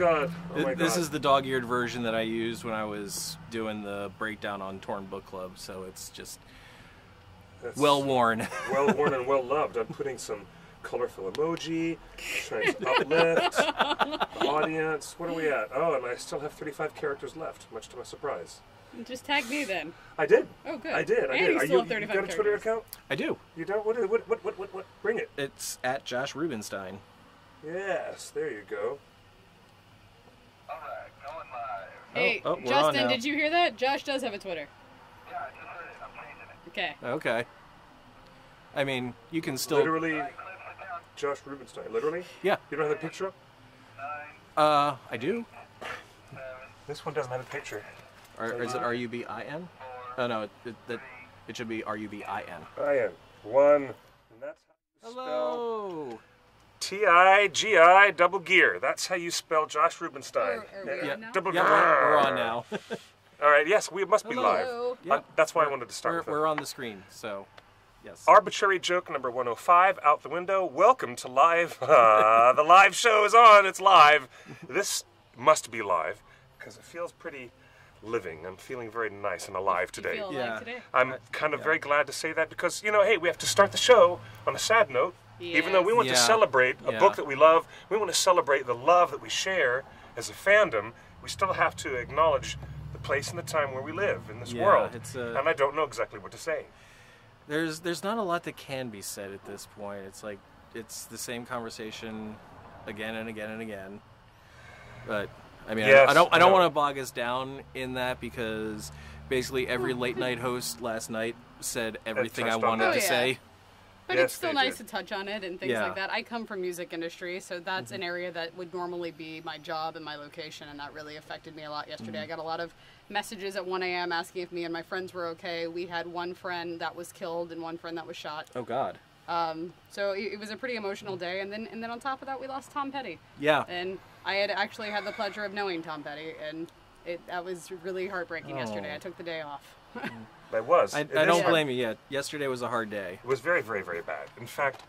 god. Oh my god. This is the dog-eared version that I used when I was doing the breakdown on Torn Book Club, so it's just well worn. Well worn and well loved. I'm putting some colorful emoji, trying to uplift the audience. What are we at? Oh, and I still have 35 characters left, much to my surprise. Just tag me then. I did. Oh, good. I did. And you still have 35 you got a Twitter characters. account? I do. You don't? What? Bring it. It's at Josh Rubenstein. Yes, there you go. Alright, going live. Hey, we're on Justin, now. did you hear that? Josh does have a Twitter. Yeah, I just heard it. I'm changing it. Okay. Okay. I mean, you can still... Literally, Cliff's account, Josh Rubenstein. Literally? Yeah. You don't have the picture up? 9, I do. 7, This one doesn't have a picture. Or is it R-U-B-I-N? Oh, no, it should be R-U-B-I-N. I am. One. And that's how you spell Hello! T-I-G-I double gear. That's how you spell Josh Rubenstein. Are we Yeah. on now? Double Yeah, gear. we're on now. All right, yes, we must be Hello. live. Yep. That's why I wanted to start with We're on the screen, so yes. Arbitrary joke number 105 out the window. Welcome to live. The live show is on. It's live. This must be live because it feels pretty living. I'm feeling very nice and alive You today. feel Yeah. alive today? I'm kind of very glad to say that because, you know, hey, we have to start the show on a sad note. Even though we want to Yeah. celebrate a Yeah. book that we love, we want to celebrate the love that we share as a fandom, we still have to acknowledge the place and the time where we live in this Yeah, world. it's and I don't know exactly what to say. There's not a lot that can be said at this point. It's like it's the same conversation again and again and again. But I mean, Yes, I don't no. want to bog us down in that because basically every late night host last night said everything I touched on wanted that. to Oh, yeah. say. But Yes, it's still they nice did. to touch on it and things Yeah. like that. I come from music industry, so that's an area that would normally be my job and my location, and that really affected me a lot yesterday. I got a lot of messages at 1 a.m. asking if me and my friends were okay. We had one friend that was killed and one friend that was shot. Oh God. So it was a pretty emotional day, and then on top of that, we lost Tom Petty. Yeah. And I had actually had the pleasure of knowing Tom Petty, and that was really heartbreaking yesterday. I took the day off. It was. I It don't is- blame you yet. Yesterday was a hard day. It was very, very, very bad. In fact,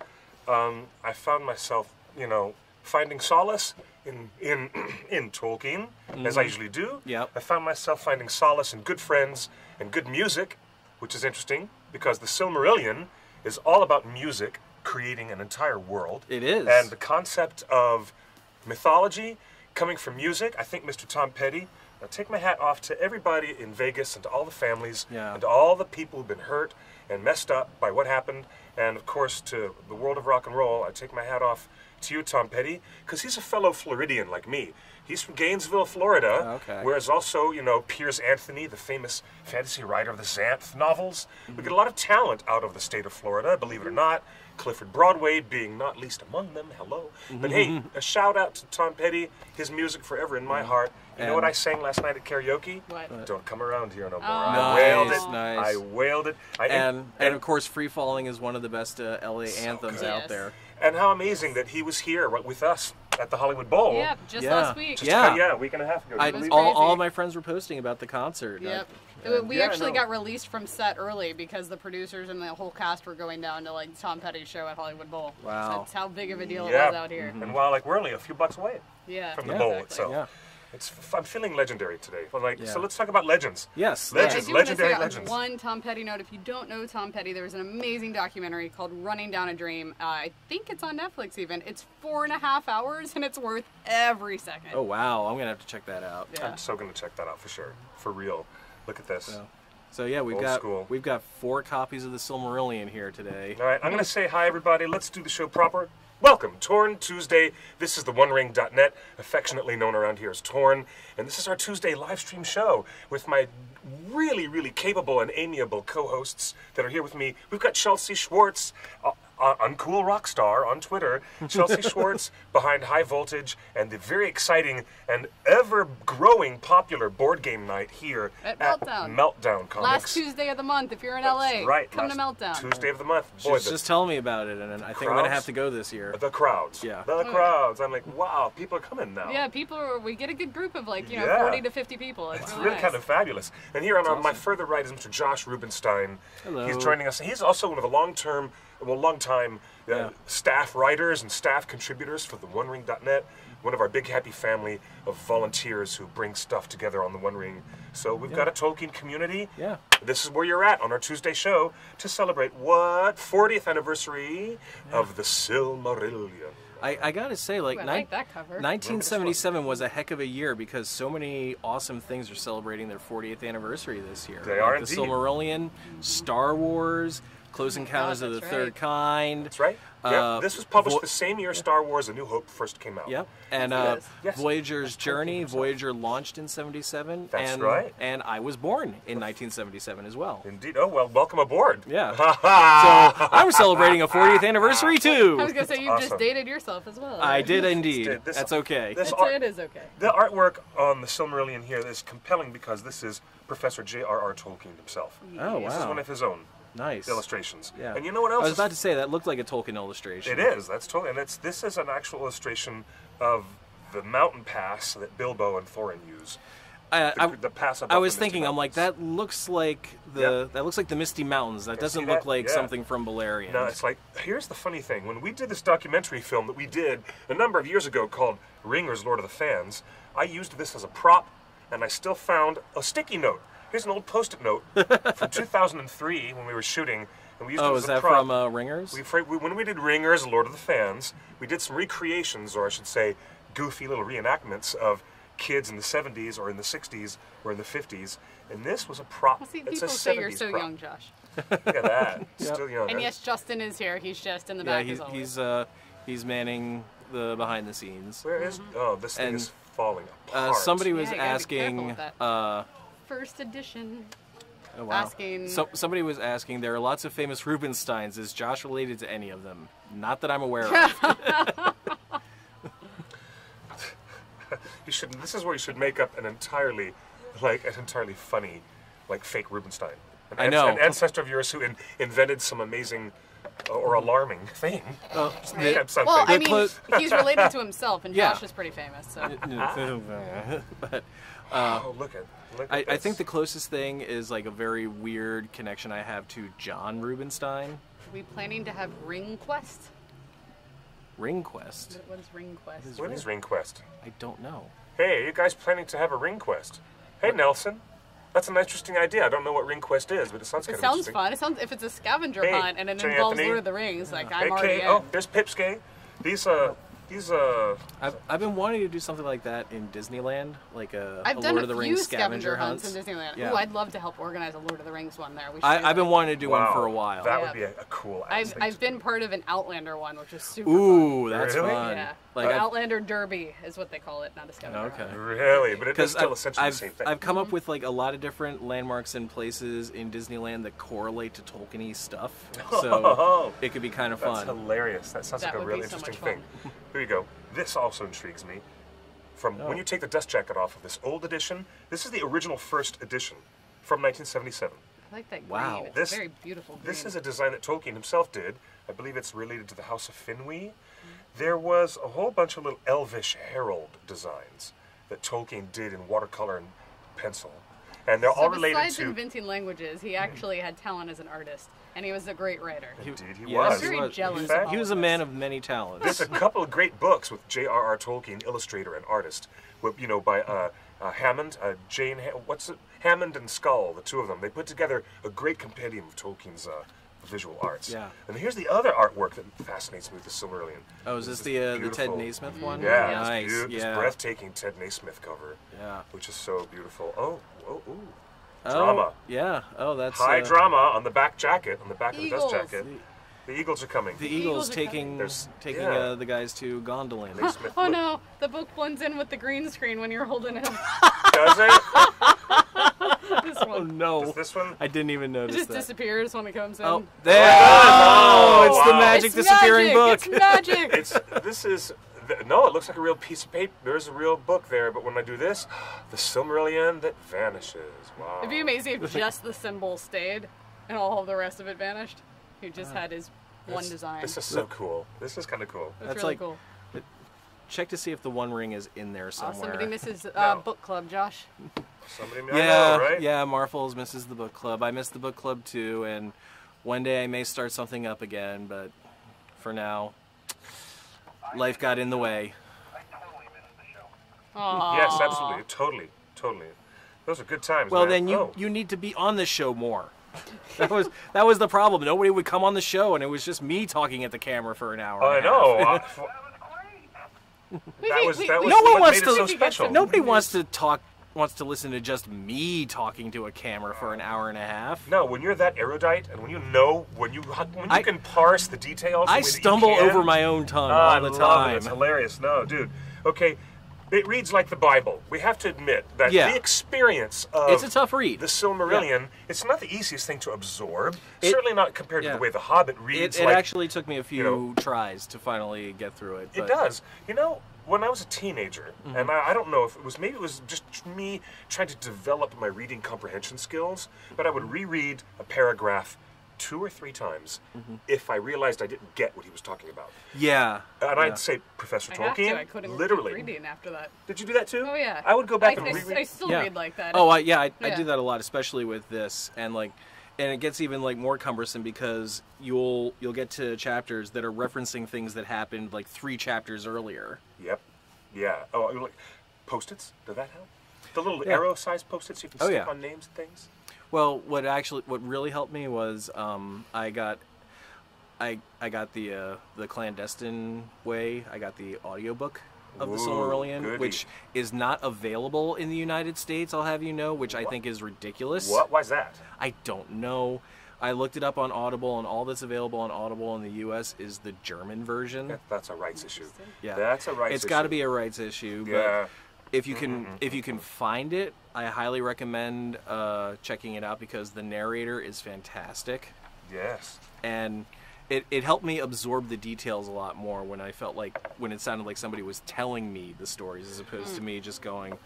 I found myself, you know, finding solace in Tolkien, as I usually do. Yep. I found myself finding solace in good friends and good music, which is interesting because the Silmarillion is all about music creating an entire world. It is. And the concept of mythology coming from music, I think Mr. Tom Petty, I take my hat off to everybody in Vegas and to all the families Yeah. and to all the people who've been hurt and messed up by what happened. And of course, to the world of rock and roll, I take my hat off to you, Tom Petty, because he's a fellow Floridian like me. He's from Gainesville, Florida, Okay. whereas also, you know, Piers Anthony, the famous fantasy writer of the Xanth novels. We get a lot of talent out of the state of Florida, believe it or not. Clifford Broadway being not least among them, hello. But hey, a shout out to Tom Petty, his music forever in my heart. You know what And- I sang last night at karaoke? What? Don't come around here no more. Oh. I wailed Nice, it. nice. I wailed it. And of course, Free Falling is one of the best LA anthems good. out Yes. there. And how amazing that he was here with us at the Hollywood Bowl. Yep, just Yeah. last week. Just Yeah. a week and a half ago. I, Do you believe all, it? all of my friends were posting about the concert. Yep. We Yeah, I actually know. got released from set early because the producers and the whole cast were going down to like Tom Petty's show at Hollywood Bowl. Wow. So that's how big of a deal Yeah. it was out here. And while like we're only a few bucks away Yeah. from the Yeah, bowl exactly. itself. Yeah. I'm feeling legendary today. Yeah. So let's talk about legends. Yes. Legends. I do want to Legendary say legends. one Tom Petty note. If you don't know Tom Petty, there's an amazing documentary called Running Down a Dream. I think it's on Netflix even. It's 4.5 hours and it's worth every second. Oh wow, I'm gonna have to check that out. Yeah. I'm so going to check that out for sure. For real. Look at this. So yeah, Old school. we've got 4 copies of the Silmarillion here today. All right, I'm going to say hi, everybody. Let's do the show proper. Welcome, Torn Tuesday. This is the OneRing.net, affectionately known around here as Torn. And this is our Tuesday live stream show with my really, really capable and amiable co-hosts that are here with me. We've got Chelsea Schwartz, Uncool Rockstar on Twitter. Chelsea Schwartz behind High Voltage and the very exciting and ever-growing popular board game night here At Meltdown. Meltdown Comics. Last Tuesday of the month, if you're in LA, That's right. come to last Meltdown. Tuesday of the month. Boy, Just tell me about it, and I think I'm gonna crowds? have to go this year. the crowds. Yeah. The crowds. I'm like, wow, people are coming now. Yeah, we get a good group of like, Yeah. 40 to 50 people. It's really really nice. kind of fabulous. And here on my awesome. further right is Mr. Josh Rubenstein. Hello. He's joining us. He's also one of the long-term well, long-time staff writers and staff contributors for the OneRing.net. One of our big happy family of volunteers who bring stuff together on the One Ring. So we've got a Tolkien community. Yeah. This is where you're at on our Tuesday show to celebrate what? 40th anniversary of the Silmarillion. I gotta say, like, I like that cover. 1977 was a heck of a year because so many awesome things are celebrating their 40th anniversary this year. They are the indeed. Silmarillion, Star Wars, Close Encounters of the Third Kind. That's right. Yeah, this was published the same year Star Wars: A New Hope first came out. Yep, and Yes. Voyager's Journey. Voyager launched in '77. That's right. And I was born in 1977 as well. Indeed. Oh well, welcome aboard. Yeah. So I'm celebrating a 40th anniversary too. I was gonna say you Awesome. just dated yourself as well. I right? did indeed. This- That's okay. this It is okay. The artwork on the Silmarillion here is compelling because this is Professor J.R.R. Tolkien himself. Oh wow. This is one of his own Nice. illustrations. Yeah. And you know what else? I was about to say that looked like a Tolkien illustration. It is. That's totally. And this is an actual illustration of the mountain pass that Bilbo and Thorin use. The pass up I the was Misty thinking, I'm like, Mountains. that looks like the Misty Mountains. That doesn't see look that? like Yeah. something from Beleriand. No, it's like, here's the funny thing. When we did this documentary film that we did a number of years ago called Ringers, Lord of the Fans, I used this as a prop, and I still found a sticky note. Here's an old Post-it note from 2003 when we were shooting, and we used it Oh, as is a that prop. from Ringers? When we did Ringers, Lord of the Fans, we did some recreations, or I should say, goofy little reenactments of kids in the 70s or in the 60s or in the 50s, and this was a prop. Well, see, It's a people say 70s you're so prop. young, Josh. Look at that. Still young. And yes, Justin is here. He's just in the Yeah, back as always. he's manning the behind the scenes. Where is? Oh, this thing And, is falling apart. Somebody was Yeah, you gotta be asking. careful with that. First edition. Oh, wow. Asking. Somebody was asking. There are lots of famous Rubinsteins. Is Josh related to any of them? Not that I'm aware of. You should. This is where you should make up an entirely funny, like fake Rubinstein. I know. An ancestor of yours who invented some amazing or alarming thing. Just make up something. Well, I The mean, he's related to himself, and Yeah. Josh is pretty famous. So. But oh, look at I this. think the closest thing is like a very weird connection I have to John Rubinstein. Are we planning to have Ring Quest? Ring Quest. What is Ring Quest? What is Ring Quest? I don't know. Hey, are you guys planning to have a Ring Quest? Hey, Nelson. That's an interesting idea. I don't know what Ring Quest is, but it sounds kind It of sounds interesting. fun. It sounds if it's a scavenger Hey, hunt and it J. involves Anthony. Lord of the Rings, like Hey, I'm already Kay. in. Oh, there's Pipsquay. These I've been wanting to do something like that in Disneyland, like I've a done Lord of the a few Rings scavenger scavenger hunts hunts. in Disneyland. Yeah. Ooh, I'd love to help organize a Lord of the Rings one there. We should do I've been that. wanting to do wow, one for a while. That Yeah. would be a cool. I've been part of an Outlander one, which is super Ooh, fun. that's Really? fun. Yeah, Like I've- Outlander Derby is what they call it, not a scavenger Okay. hunt. Really, but it is Because still essentially the same thing. I've come up with like a lot of different landmarks and places in Disneyland that correlate to Tolkien-y stuff, so it could be kind of That's fun. hilarious. That sounds That like a would really be so interesting much thing. Here you go. This also intrigues me. From when you take the dust jacket off of this old edition, this is the original first edition from 1977. I like that green. Wow. It's This- a very beautiful green. This is a design that Tolkien himself did. I believe it's related to the House of Finwë. There was a whole bunch of little elvish herald designs that Tolkien did in watercolor and pencil. And they're all related besides to... inventing languages, he actually had talent as an artist, and he was a great writer. Indeed, he Yes, was. I'm very jealous In of fact, all He was a of man this. of many talents. There's a couple of great books with J.R.R. Tolkien, illustrator and artist, with, by Hammond, Hammond and Skull, the two of them. They put together a great compendium of Tolkien's visual arts. Yeah. And here's the other artwork that fascinates me with the Silmarillion. Oh, is this the Ted beautiful- Naismith one? Yeah, nice. this Yeah. breathtaking Ted Naismith cover, Yeah. which is so beautiful. Oh, ooh. Oh, Drama. Yeah. Oh, that's High drama on the back jacket, on the back of the dust Eagles. jacket. The Eagles are coming. The Eagles Eagles are taking There's- taking yeah. the guys to Gondolin. Naismith, Oh look. no, the book blends in with the green screen when you're holding it. Does it? This Oh one. no! Does this one? I didn't even It notice just that. disappears when it comes in. Oh, there! Oh, it's the wow. magic It's disappearing book. It's magic. No, it looks like a real piece of paper. There's a real book there, but when I do this, the Silmarillion that vanishes. Wow. It'd be amazing if just the symbol stayed and all of the rest of it vanished. He just had his one design. This is so cool. This is kind of cool. That's That's really like- cool. Check to see if the One Ring is in there somewhere. Somebody misses No. book club, Josh. Somebody, Yeah, I know, right? yeah. Marfels misses the book club. I missed the book club too, and one day I may start something up again, but for now, life got in the way. I totally missed the show. Aww. Yes, absolutely. Totally. Those are good times, Well, man. then you need to be on the show more. That was the problem. Nobody would come on the show, and it was just me talking at the camera for an hour. I and a know. half. That was No one what wants made it to. so special. Nobody wants to listen to just me talking to a camera for an hour and a half. No, when you're that erudite, and when you can parse the details, I the way that you stumble can. over my own tongue I all the love time. it. It's hilarious. No, dude. Okay, it reads like the Bible. We have to admit that Yeah. the experience of It's a tough read. the Silmarillion, it's not the easiest thing to absorb. Certainly not compared to yeah. the way the Hobbit reads. It like, actually took me a few tries to finally get through it. It but- does. You know, when I was a teenager, Mm-hmm. and I don't know if it was, maybe it was just me trying to develop my reading comprehension skills, but I would reread a paragraph 2 or 3 times if I realized I didn't get what he was talking about. Yeah. And yeah. I'd say, Professor I have Tolkien, to. I couldn't literally. keep reading after that. Did you do that too? Oh yeah. I would go back and I reread. still Yeah. read like that. Oh, I Yeah. do that a lot, especially with this, and it gets even more cumbersome because you'll get to chapters that are referencing things that happened 3 chapters earlier. Yep. Yeah. Oh, like Post-its? Did that help? The little Yeah. arrow-sized Post-its you can Oh, stick yeah. on names and things? Well, what really helped me was I got the clandestine way. I got the audiobook of the Ooh, Silmarillion, goody. which is not available in the United States. I'll have you know, which I think is ridiculous. What? Why's that? I don't know. I looked it up on Audible, and all that's available on Audible in the U.S. is the German version. That's a rights issue. Yeah, That's a rights issue. It's got to be a rights issue. Yeah. But if you can find it, I highly recommend checking it out because the narrator is fantastic, Yes. and it helped me absorb the details a lot more when it sounded like somebody was telling me the stories as opposed to me just going,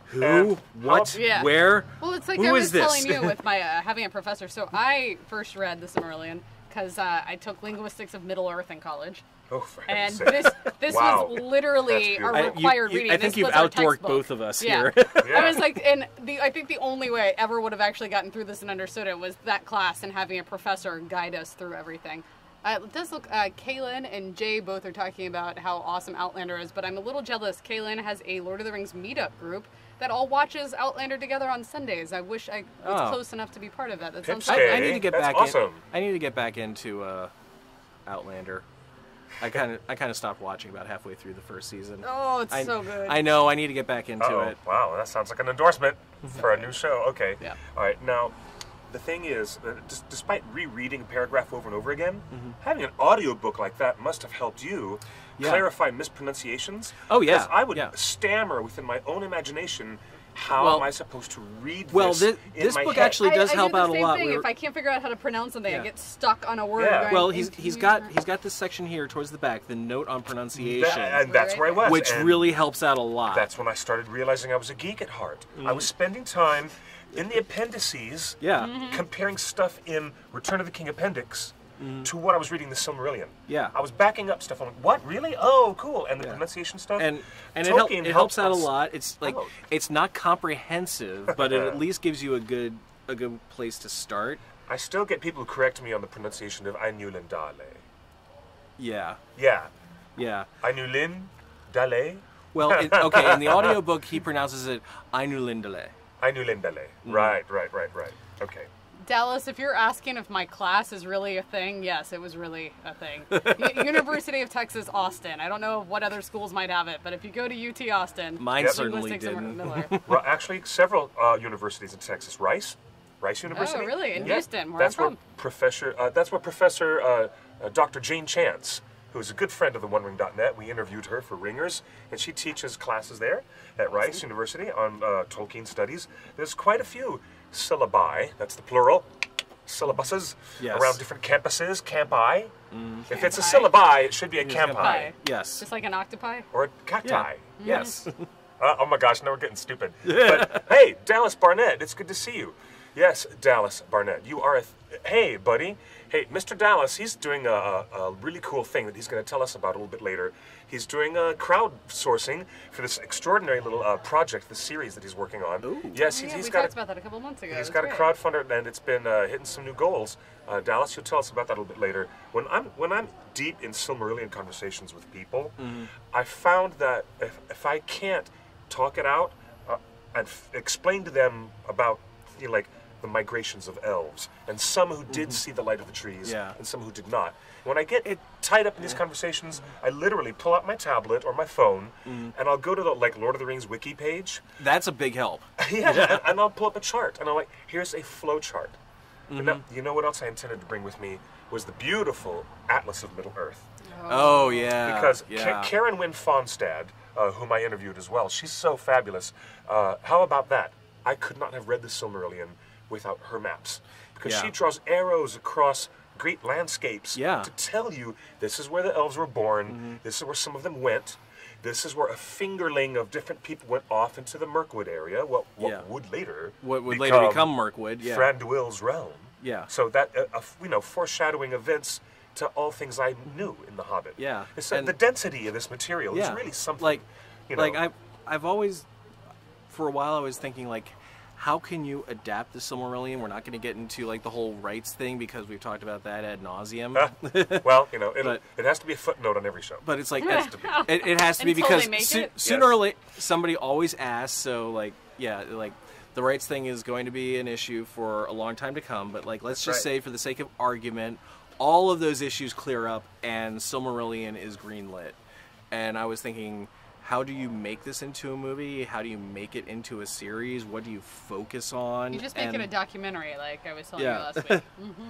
who, And what, Yeah. where, Well, it's like who I was is this? telling you with my having a professor. So I first read the Silmarillion because I took linguistics of Middle Earth in college. Oh, for And heaven's sake. this Wow. was literally That's a beautiful. required reading. I think This you've was our outdorked textbook. both of us Yeah. here. Yeah. I was like, and I think the only way I ever would have actually gotten through this and understood it was that class and having a professor guide us through everything. It does look, Kaylin and Jay both are talking about how awesome Outlander is, but I'm a little jealous. Kaylin has a Lord of the Rings meetup group that all watches Outlander together on Sundays. I wish I was Oh. close enough to be part of that. That sounds Pipsqueak. fun. I need to get That's back awesome. I need to get back into Outlander. I kind of stopped watching about halfway through the first season. Oh, it's so good. I know. I need to get back into Uh-oh. it. Wow, that sounds like an endorsement for a new show. Okay. Yeah. All right. Now, the thing is, despite rereading a paragraph over and over again, having an audiobook like that must have helped you Yeah. clarify mispronunciations. Oh, yeah. Because I would Yeah. stammer within my own imagination. How Well- am I supposed to read well, this in this my book head? actually does I help do the out a same lot. Thing. We If were- I can't figure out how to pronounce something, Yeah. I get stuck on a word. Yeah. going, well, he's got "Interior." this section here towards the back, the note on pronunciation, And that's where I was. which and really helps out a lot. That's when I started realizing I was a geek at heart. I was spending time in the appendices Yeah. comparing stuff in Return of the King Appendix to what I was reading the Silmarillion. Yeah. I was backing up stuff. I'm like, what? Really? Oh, cool. And the Yeah. pronunciation stuff. and Tolkien it helps out a us lot. It's out. it's not comprehensive, but it at least gives you a good place to start. I still get people who correct me on the pronunciation of Ainulin Dale. Yeah. Yeah. Yeah. Ainulin Dale. Well, okay, in the audiobook he pronounces it Ainulindale. Ainulin Dale. Right. Okay. Dallas, if you're asking if my class is really a thing, yes, it was really a thing. University of Texas, Austin. I don't know what other schools might have it, but if you go to UT Austin, Mine Yep. certainly linguistics are didn't. Miller. Well, actually, several universities in Texas. Rice University. Oh, really? In Yeah. Houston, where that's I'm from. That's where Professor Dr. Jane Chance, who is a good friend of the OneRing.net, we interviewed her for Ringers, and she teaches classes there at Rice University on Tolkien studies. There's quite a few syllabi, that's the plural, syllabuses Yes. around different campuses, campi. If it's a Campi. syllabi, it should be a campi. Campi. Yes. Just like an octopi. Or a cacti. Yes. Oh my gosh, now we're getting stupid. But hey, Dallas Barnett, it's good to see you. Yes, Dallas Barnett, you are Hey, buddy. Hey, Mr. Dallas, he's doing a really cool thing that he's going to tell us about a little bit later. He's doing crowdsourcing for this extraordinary little project, the series that he's working on. Ooh. Yes, Yeah, he's we got talked about that a couple months ago. He's That's got a great. crowdfunder, and it's been hitting some new goals. Dallas, you'll tell us about that a little bit later. When I'm deep in Silmarillion conversations with people, I found that if I can't talk it out and explain to them about like the migrations of elves, and some who did see the light of the trees, and some who did not. When I get tied up in these conversations, I literally pull out my tablet or my phone, and I'll go to the Lord of the Rings wiki page. That's a big help. And I'll pull up a chart, and I'm like, here's a flow chart. But now, you know what else I intended to bring with me was the beautiful Atlas of Middle Earth. Oh yeah. Because Karen Wynne Fonstad, whom I interviewed as well, she's so fabulous. How about that? I could not have read the Silmarillion without her maps. Because she draws arrows across great landscapes to tell you this is where the elves were born, this is where some of them went, this is where a fingerling of different people went off into the Mirkwood area, what would later become Mirkwood, Thranduil's realm. Yeah. So that, foreshadowing events to all things I knew in The Hobbit. Yeah. So the density of this material is really something. Like I've always, for a while I was thinking how can you adapt the Silmarillion? We're not going to get into the whole rights thing because we've talked about that ad nauseum. Well, it has to be a footnote on every show. But it's it has to be Until because they make it. sooner or later somebody always asks. So the rights thing is going to be an issue for a long time to come. But let's just say, for the sake of argument, all of those issues clear up and Silmarillion is greenlit. And I was thinking, how do you make this into a movie? How do you make it into a series? What do you focus on? You just make it a documentary, like I was telling you last week.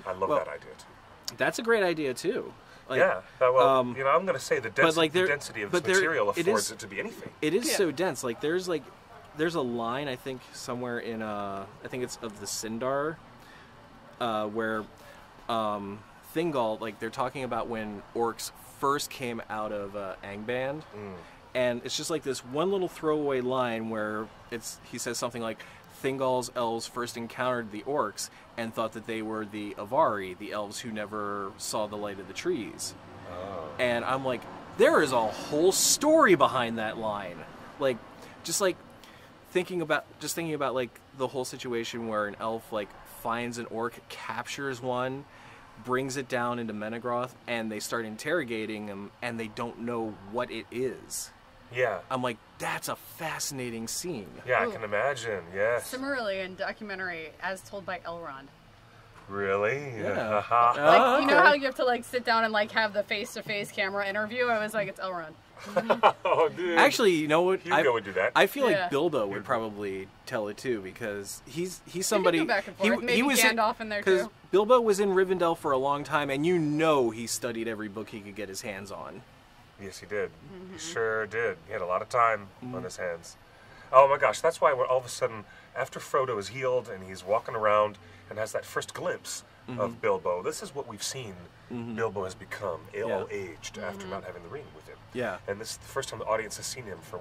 I love that idea too. That's a great idea too. I'm going to say the density of this material affords it to be anything. It is so dense. There's a line, I think, somewhere in I think it's of the Sindar, where Thingol, they're talking about when orcs first came out of Angband. And it's just this one little throwaway line where he says something like, Thingol's elves first encountered the orcs and thought that they were the Avari, the elves who never saw the light of the trees. And I'm like, there is a whole story behind that line. Thinking about the whole situation where an elf finds an orc, captures one, brings it down into Menegroth, and they start interrogating him, and they don't know what it is. Yeah. I'm like, that's a fascinating scene. Yeah, I can imagine, yes. Silmarillion documentary as told by Elrond. Really? Yeah. You know how you have to sit down and have the face-to-face camera interview? I was like, it's Elrond. Oh, dude. Actually, you know what? Hugo would do that. I feel like Bilbo would probably tell it too, because he's somebody. Go back and forth. Maybe was Gandalf in there too. Bilbo was in Rivendell for a long time, and he studied every book he could get his hands on. Yes, he did. He sure did. He had a lot of time on his hands. Oh my gosh, that's why all of a sudden, after Frodo is healed and he's walking around and has that first glimpse of Bilbo, this is what we've seen Bilbo has become, all aged after not having the ring with him. Yeah. And this is the first time the audience has seen him for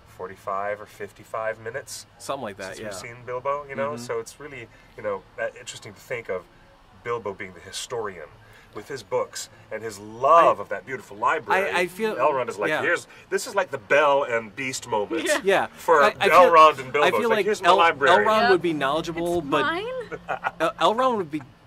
45 or 55 minutes? Something like that, since we've seen Bilbo, So it's really, interesting to think of Bilbo being the historian with his books and his love of that beautiful library. I feel Elrond is this is like the Belle and Beast moment. Yeah. For Elrond and Bilbo. I feel like here's my library. Elrond would be knowledgeable, It's but mine? Elrond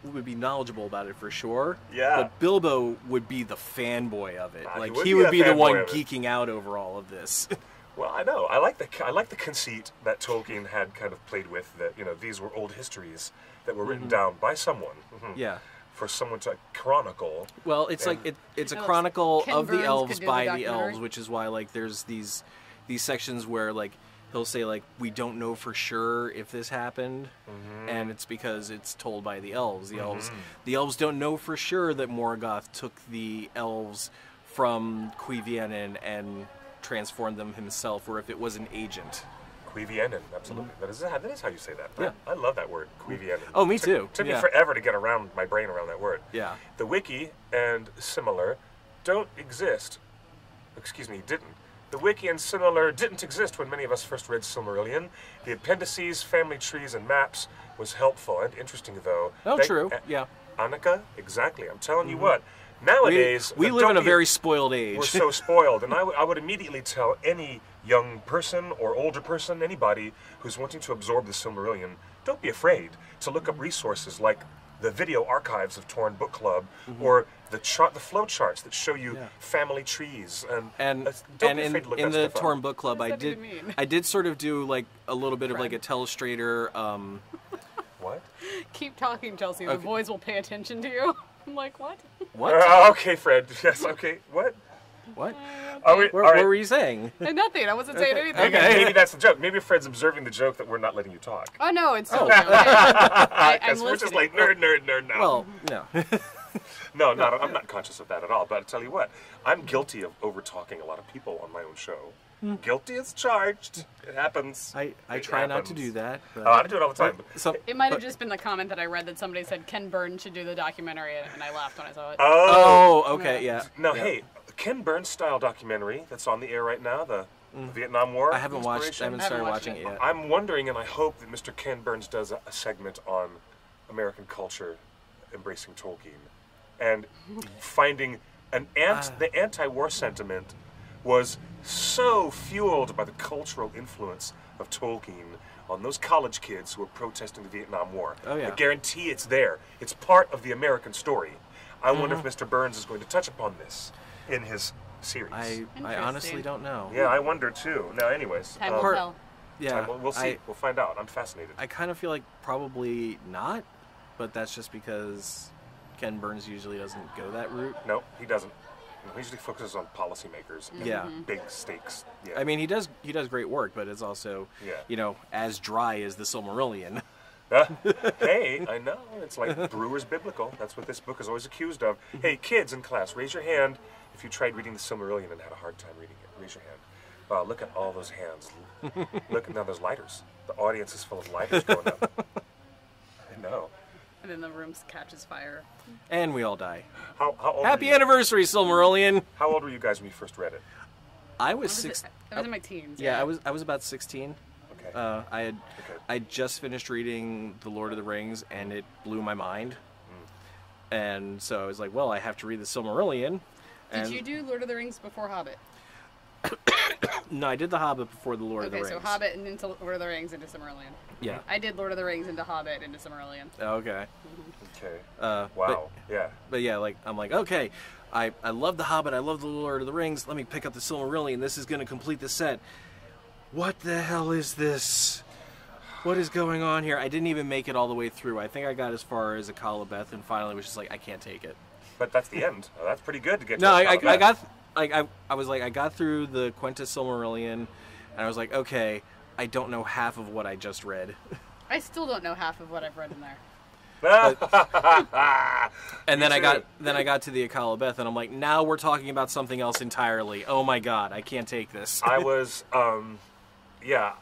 would be knowledgeable about it for sure. Yeah. But Bilbo would be the fanboy of it. He would would be be the a one fanboy of it. geeking out over all of this. Well, I know. I like the conceit that Tolkien had kind of played with, that these were old histories that were written down by someone. Yeah. For someone to chronicle. Well, it's it's a chronicle Ken of the Burns elves could do by the the documentary. elves, which is why there's these sections where he'll say we don't know for sure if this happened, and it's because it's told by the elves. The elves don't know for sure that Morgoth took the elves from Cuiviénen and transformed them himself, or if it was an agent. Cuiviénen, absolutely. That is how you say that. Yeah. I love that word, Cuiviénen. Oh, me too. Took me forever to get my brain around that word. Yeah. The wiki and similar don't exist. Excuse me, didn't. The wiki and similar didn't exist when many of us first read Silmarillion. The appendices, family trees, and maps was helpful and interesting, though. Oh, true. Yeah. Annika, exactly. I'm telling you what. Nowadays, we live in a very spoiled age. We're so spoiled, and I would immediately tell any young person or older person, anybody who's wanting to absorb the Silmarillion, don't be afraid to look up resources like the video archives of Torn Book Club, or the flow charts that show you family trees, And don't be afraid to look in that the stuff Torn up. Book Club, What I does that did even mean? I did sort of do like a little bit of like a telestrator. What? Keep talking, Chelsea. The boys will pay attention to you. I'm like, what? What? Okay, Fred. Yes. Okay. What? What? Are we, What, all right. what were you saying? Nothing. I wasn't saying anything. Maybe that's the joke. Maybe Fred's observing the joke that we're not letting you talk. Oh no, it's totally okay. I'm Because we're just listening. like nerd now. Well, no. No, I'm not conscious of that at all. But I'll tell you what, I'm guilty of over-talking a lot of people on my own show. Guilty as charged. It happens. I It try not to happens. do that. But, I do it all the time. so, It might have but- just been the comment that I read that somebody said Ken Burns should do the documentary, and I laughed when I saw it. Oh, okay, yeah. Now, yeah. hey, Ken Burns style documentary that's on the air right now, the Vietnam War. I haven't watched. I inspiration. haven't started watching it yet. I'm wondering, and I hope that Mr. Ken Burns does a segment on American culture embracing Tolkien and finding the anti-war sentiment was so fueled by the cultural influence of Tolkien on those college kids who were protesting the Vietnam War. Oh, yeah. I guarantee it's there. It's part of the American story. I wonder if Mr. Burns is going to touch upon this in his series. I honestly don't know. Yeah, I wonder too. Now, anyways, Time will Part- tell. Yeah, we'll see. We'll find out. I'm fascinated. I kind of feel like probably not, but that's just because Ken Burns usually doesn't go that route. No, he doesn't. He usually focuses on policymakers and Yeah. big stakes. Yeah. I mean, he does great work, but it's also, Yeah. as dry as the Silmarillion. Hey, I know. It's like Brewer's Biblical. That's what this book is always accused of. Hey, kids in class, raise your hand if you tried reading the Silmarillion and had a hard time reading it. Raise your hand. Wow, look at all those hands. Look, now there's lighters. The audience is full of lighters going up. I know. And then the room catches fire. And we all die. How old Happy were you? anniversary, Silmarillion! How old were you guys when you first read it? I was I six. was in my teens. Yeah, I was about 16. Okay. I just finished reading The Lord of the Rings, and it blew my mind. And so I was like, well, I have to read the Silmarillion. Did you do Lord of the Rings before Hobbit? No, I did The Hobbit before The Lord of the Okay, Rings. so Hobbit and into Lord of the Rings into Silmarillion. Yeah. I did Lord of the Rings into Hobbit into Silmarillion. Okay. Okay. Wow. Wow. Yeah. But yeah, like I'm like, okay, I love The Hobbit, I love The Lord of the Rings, let me pick up the Silmarillion, this is going to complete the set. What the hell is this? What is going on here? I didn't even make it all the way through. I think I got as far as Akalabeth and finally was just like, I can't take it. But that's the end. Oh, that's pretty good to get to. No, I Akalabeth. got, like, I was like, I got through the Quenta Silmarillion, and I was like, okay, I don't know half of what I just read. I still don't know half of what I've read in there. And then Me I got to the Akalabeth, and I'm like, now we're talking about something else entirely. Oh my god, I can't take this. I was, yeah.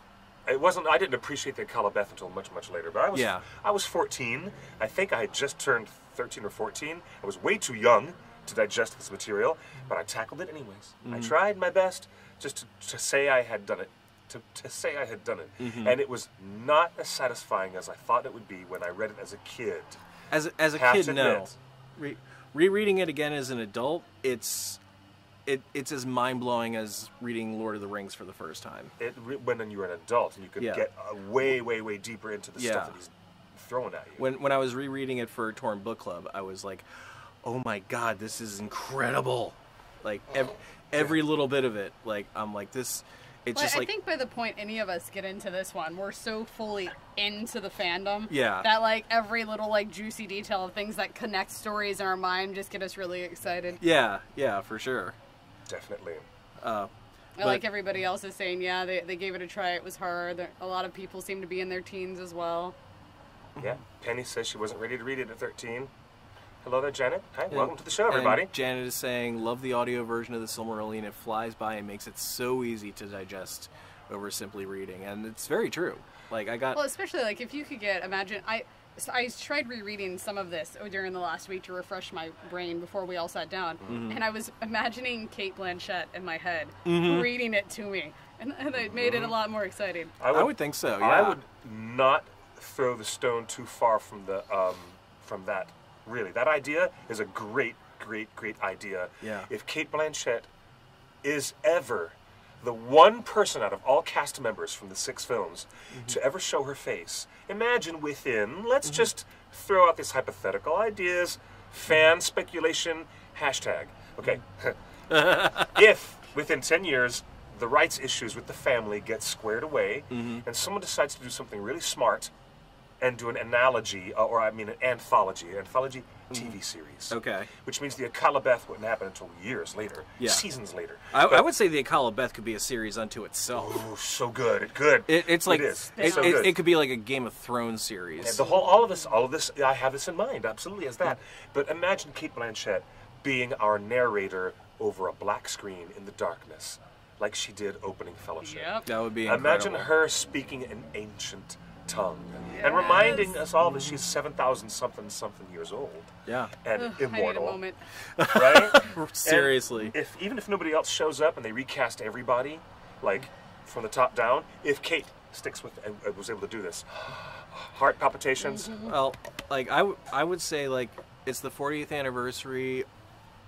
It wasn't. I didn't appreciate the Akalabeth until much later. But I was 14. I think I had just turned 13 or 14. I was way too young to digest this material, but I tackled it anyways. I tried my best just to say I had done it. To say I had done it, and it was not as satisfying as I thought it would be when I read it as a kid. As a Have kid, to no. admit. Rereading it again as an adult, it's as mind-blowing as reading Lord of the Rings for the first time. When you were an adult and you could get way deeper into the stuff that he's throwing at you. When I was rereading it for Torn Book Club, I was like, oh my god, this is incredible. Like every little bit of it. Like I'm like this. It's Well, just I like think by the point any of us get into this one, we're so fully into the fandom Yeah. that like every little like juicy detail of things that connect stories in our mind just get us really excited. yeah, for sure. Definitely. Like everybody else is saying, yeah, they gave it a try. It was hard. A lot of people seem to be in their teens as well. Yeah. Penny says she wasn't ready to read it at 13. Hello there, Janet. Hi, welcome to the show, everybody. And Janet is saying, love the audio version of the Silmarillion. It flies by and makes it so easy to digest over simply reading. And it's very true. Like, Well, especially like if you could imagine, So I tried rereading some of this during the last week to refresh my brain before we all sat down, and I was imagining Cate Blanchett in my head reading it to me, and it made it a lot more exciting. I would think so. Yeah. I would not throw the stone too far from the from that. Really, that idea is a great idea. Yeah. If Cate Blanchett is ever the one person out of all cast members from the 6 films to ever show her face, imagine within, let's just throw out these hypothetical ideas, fan speculation, hashtag. Okay. If within 10 years the rights issues with the family get squared away and someone decides to do something really smart and do an analogy, an anthology TV series. Okay. Which means the Akalabeth wouldn't happen until years later, seasons later. I would say the Akalabeth could be a series unto itself. Oh, so good. It could. It's like it is. it could be like a Game of Thrones series. And the whole, all of this, I have this in mind, absolutely, as that. But imagine Cate Blanchett being our narrator over a black screen in the darkness, like she did opening Fellowship. Yep. That would be incredible. Imagine her speaking an ancient tongue and reminding us all that she's 7,000 something years old. Yeah. And I need a immortal. moment. Right? Seriously. And even if nobody else shows up and they recast everybody, like from the top down, if Cate sticks with and was able to do this, heart palpitations. Well, like I would say like it's the 40th anniversary.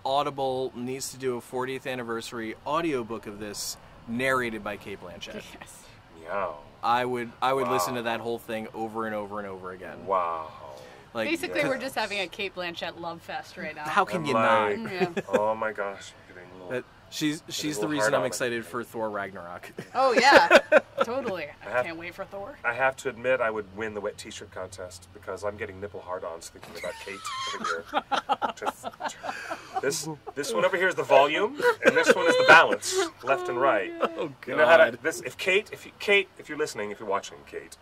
Audible needs to do a 40th anniversary audiobook of this, narrated by Cate Blanchett. Yes. Meow. I would listen to that whole thing over and over and over again. Wow. Like, Basically, we're just having a Cate Blanchett love fest right now. how can you Like, not? Yeah. Oh my gosh. I'm getting a little, But she's little the reason hard I'm on it. excited for Thor Ragnarok. Oh yeah, totally. I have- can't wait for Thor. I have to admit I would win the wet t-shirt contest because I'm getting nipple hard-ons thinking about Cate over here. This one over here is the volume, and this one is the balance, left and right. Oh God. You know how to, if you're listening, if you're watching, Cate,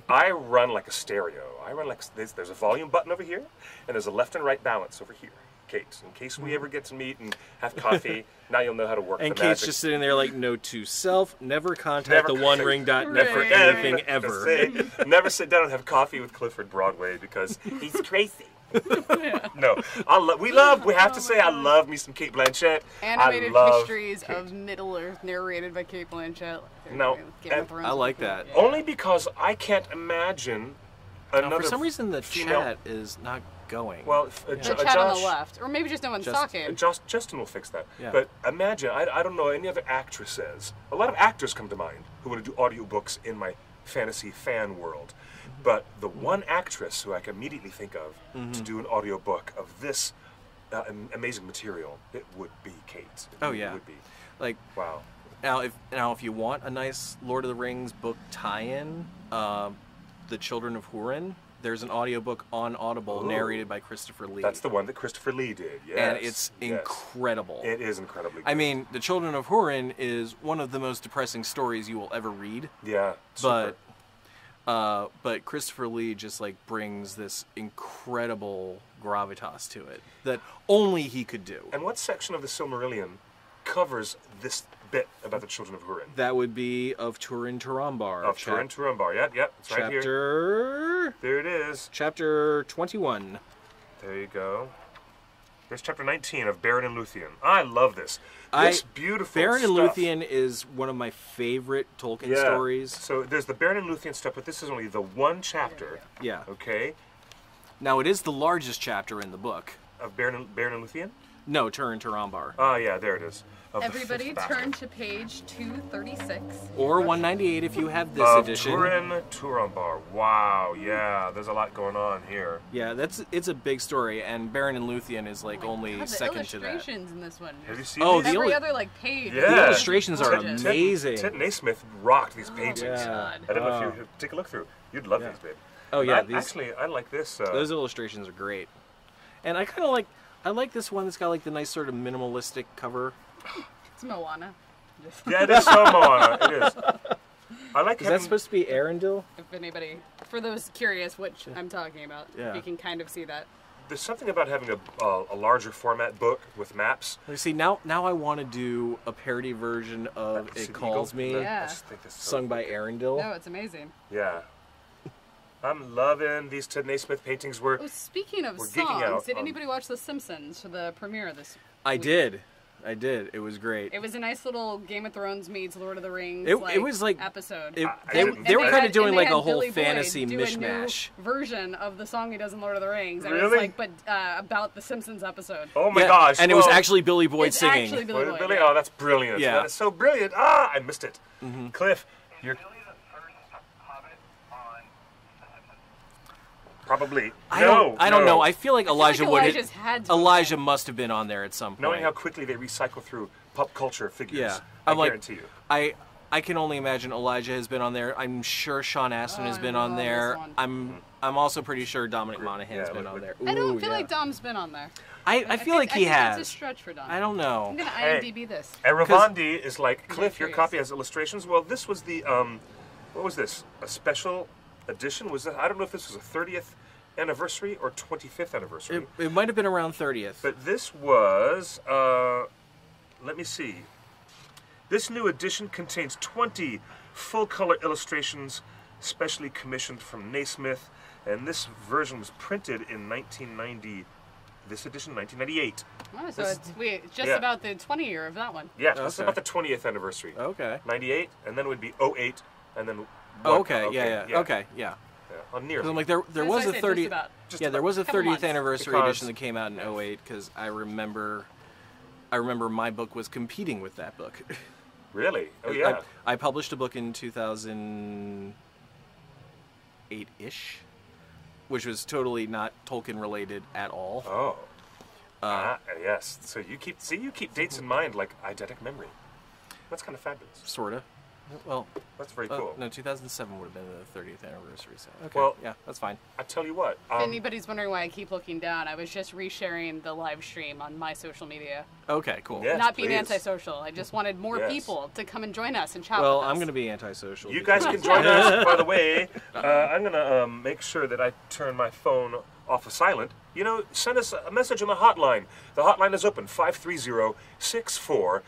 I run like a stereo. I run like this. There's a volume button over here, and there's a left and right balance over here. Cate, in case we ever get to meet and have coffee, now you'll know how to work And the Kate's magic. just sitting there like, note to self, never contact Never the OneRing.net for Right. anything To ever. say, never sit down and have coffee with Clifford Broadway because he's crazy. No, we have to say I love me some Cate Blanchett. Animated I love histories Cate. of Middle Earth narrated by Cate Blanchett. No, Game of and Thrones. I like that. Only because I can't imagine another. Now, for some reason, the female- chat is not going. Well, The chat on the left, or maybe just no one's talking. Justin will fix that. Yeah. But imagine, I don't know any other actresses. A lot of actors come to mind who want to do audiobooks in my fantasy fan world. But the one actress who I can immediately think of to do an audiobook of this amazing material, it would be Cate. It would be. Like, Wow. now if you want a nice Lord of the Rings book tie-in, The Children of Hurin, there's an audiobook on Audible narrated by Christopher Lee. That's the one that Christopher Lee did, yes. And it's yes. incredible. It is incredibly good. I mean, The Children of Hurin is one of the most depressing stories you will ever read. Yeah, super. But Christopher Lee just like brings this incredible gravitas to it that only he could do. And what section of the Silmarillion covers this bit about the children of Hurin? That would be of Turin Turambar. Of Turin Turambar, yep, it's right here. Chapter... There it is. Chapter 21. There you go. Here's chapter 19 of Beren and Luthien. I love this. This beautiful Beren and stuff. Luthien is one of my favorite Tolkien stories. So there's the Beren and Luthien stuff, but this is only the one chapter. Yeah. Okay. Now, it is the largest chapter in the book. Of Beren and Luthien? No, Turin Turambar. Oh, yeah, there it is. Of the Everybody fifth battle. turn to page 236. Or 198 if you have this Of edition. Turin Turambar. Wow, yeah, there's a lot going on here. Yeah, it's a big story, and Beren and Luthien is like only God, the second to that. illustrations in this one. Have you seen Oh, these? the Every illu- other page. Yeah. The illustrations are Gorgeous. amazing. Ted Naismith rocked these paintings. Yeah. I don't know if you take a look through. You'd love these, babe. Oh yeah, Actually, I like this. those illustrations are great, and I kind of like this one that's got like the nice sort of minimalistic cover. It's Moana. Yeah, it is so Moana. It is. I like Is having, that supposed to be Arendelle? If anybody, for those curious which I'm talking about, Yeah. you can kind of see that. There's something about having a larger format book with maps. You see, now I want to do a parody version of See "It the Calls eagle? Me," Yeah. I just think this is so sung by wicked. Arendelle. No, it's amazing. Yeah. I'm loving these Ted Naismith paintings. Oh, speaking of we're geeking out songs, did on- anybody watch The Simpsons for the premiere this I week? did. It was great. It was a nice little Game of Thrones meets Lord of the Rings It was like episode. They were kind of doing like a whole Billy Boyd fantasy do mishmash. A new version of the song he does in Lord of the Rings. And Really? It was like, about the Simpsons episode. Oh my Yeah, gosh! and it was well, actually Billy Boyd It's singing. actually Billy Well, Boyd. Billy, yeah. oh, that's brilliant. Yeah. That is so brilliant. Ah, I missed it. Cliff, you're Really the first Hobbit on The Simpsons? probably. I no, don't know. no. I feel like Elijah would. Elijah's had to have Elijah must have been on there at some point. Knowing how quickly they recycle through pop culture figures, Yeah, I I'm like, guarantee you. I can only imagine Elijah has been on there. I'm sure Sean Astin has I been on love there. this one. I'm also pretty sure Dominic Monaghan's yeah, been on with- there. I don't Ooh, feel yeah. like Dom's been on there. I feel like he I think has. It's a stretch for Dom. I don't I'm know. gonna Hey. IMDb this. And Ravandi is like, I'm Cliff, your curious. copy has illustrations. Well, this was the, what was this? A special edition? Was that? I don't know if this was a 30th anniversary or 25th anniversary. It might have been around 30th. But this was, let me see. This new edition contains 20 full-color illustrations specially commissioned from Naismith, and this version was printed in 1990. This edition, 1998. Oh, so This- it's just yeah. about the 20 year of that one. Yeah, this is Okay. about the 20th anniversary. Okay. 98, and then it would be 08, and then. Oh, one- okay. Yeah. Okay. Yeah. Yeah, nearly. 'Cause I'm like there So was I a said 30. just about. Yeah, there was a Couple 30th months. anniversary Because- edition that came out in 08 because I remember my book was competing with that book. Really? Oh yeah. I published a book in 2008-ish, which was totally not Tolkien related at all. Oh. Yes. So you keep dates in mind like eidetic memory. That's kind of fabulous. Sorta. Well, That's very cool. no, 2007 would have been the 30th anniversary. So okay, Well- yeah, that's fine. I tell you what. If anybody's wondering why I keep looking down, I was just resharing the live stream on my social media. Okay, cool. Yes, Not being please. antisocial. I just wanted more Yes. people to come and join us and chat Well, with us. I'm going to be antisocial. You because- guys can join us. By the way, I'm gonna make sure that I turn my phone off of silent. You know, send us a message on the hotline. The hotline is open 530-64-FRODO.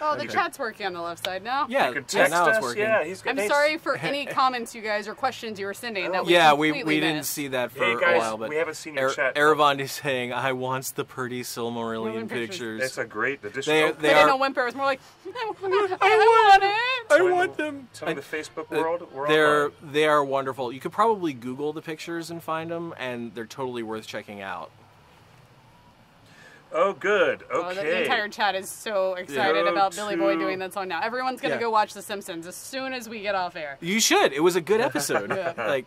Oh, the chat's working on the left side now. Yeah, You can yeah, text now us. it's working. Yeah, he's I'm sorry for any comments you guys or questions you were sending. That we Yeah, we completely didn't missed. see that for Hey, a guys, while, but we haven't seen your chat. Eravond is saying, "I wants the pretty Silmarillion Silmarillion pictures. pictures." It's a great addition. They- Oh, I they didn't are- know Whimper was more like, I want it. tell me want the- them. Tell me the Facebook world. We're They're online. they are wonderful. You could probably Google the pictures and find them, and they're totally worth checking out. Oh, good. Oh, Okay. the entire chat is so excited Go about Billy Boyd to- doing that song now. Everyone's gonna Yeah. go watch The Simpsons as soon as we get off air. You should. It was a good episode. Yeah. Like,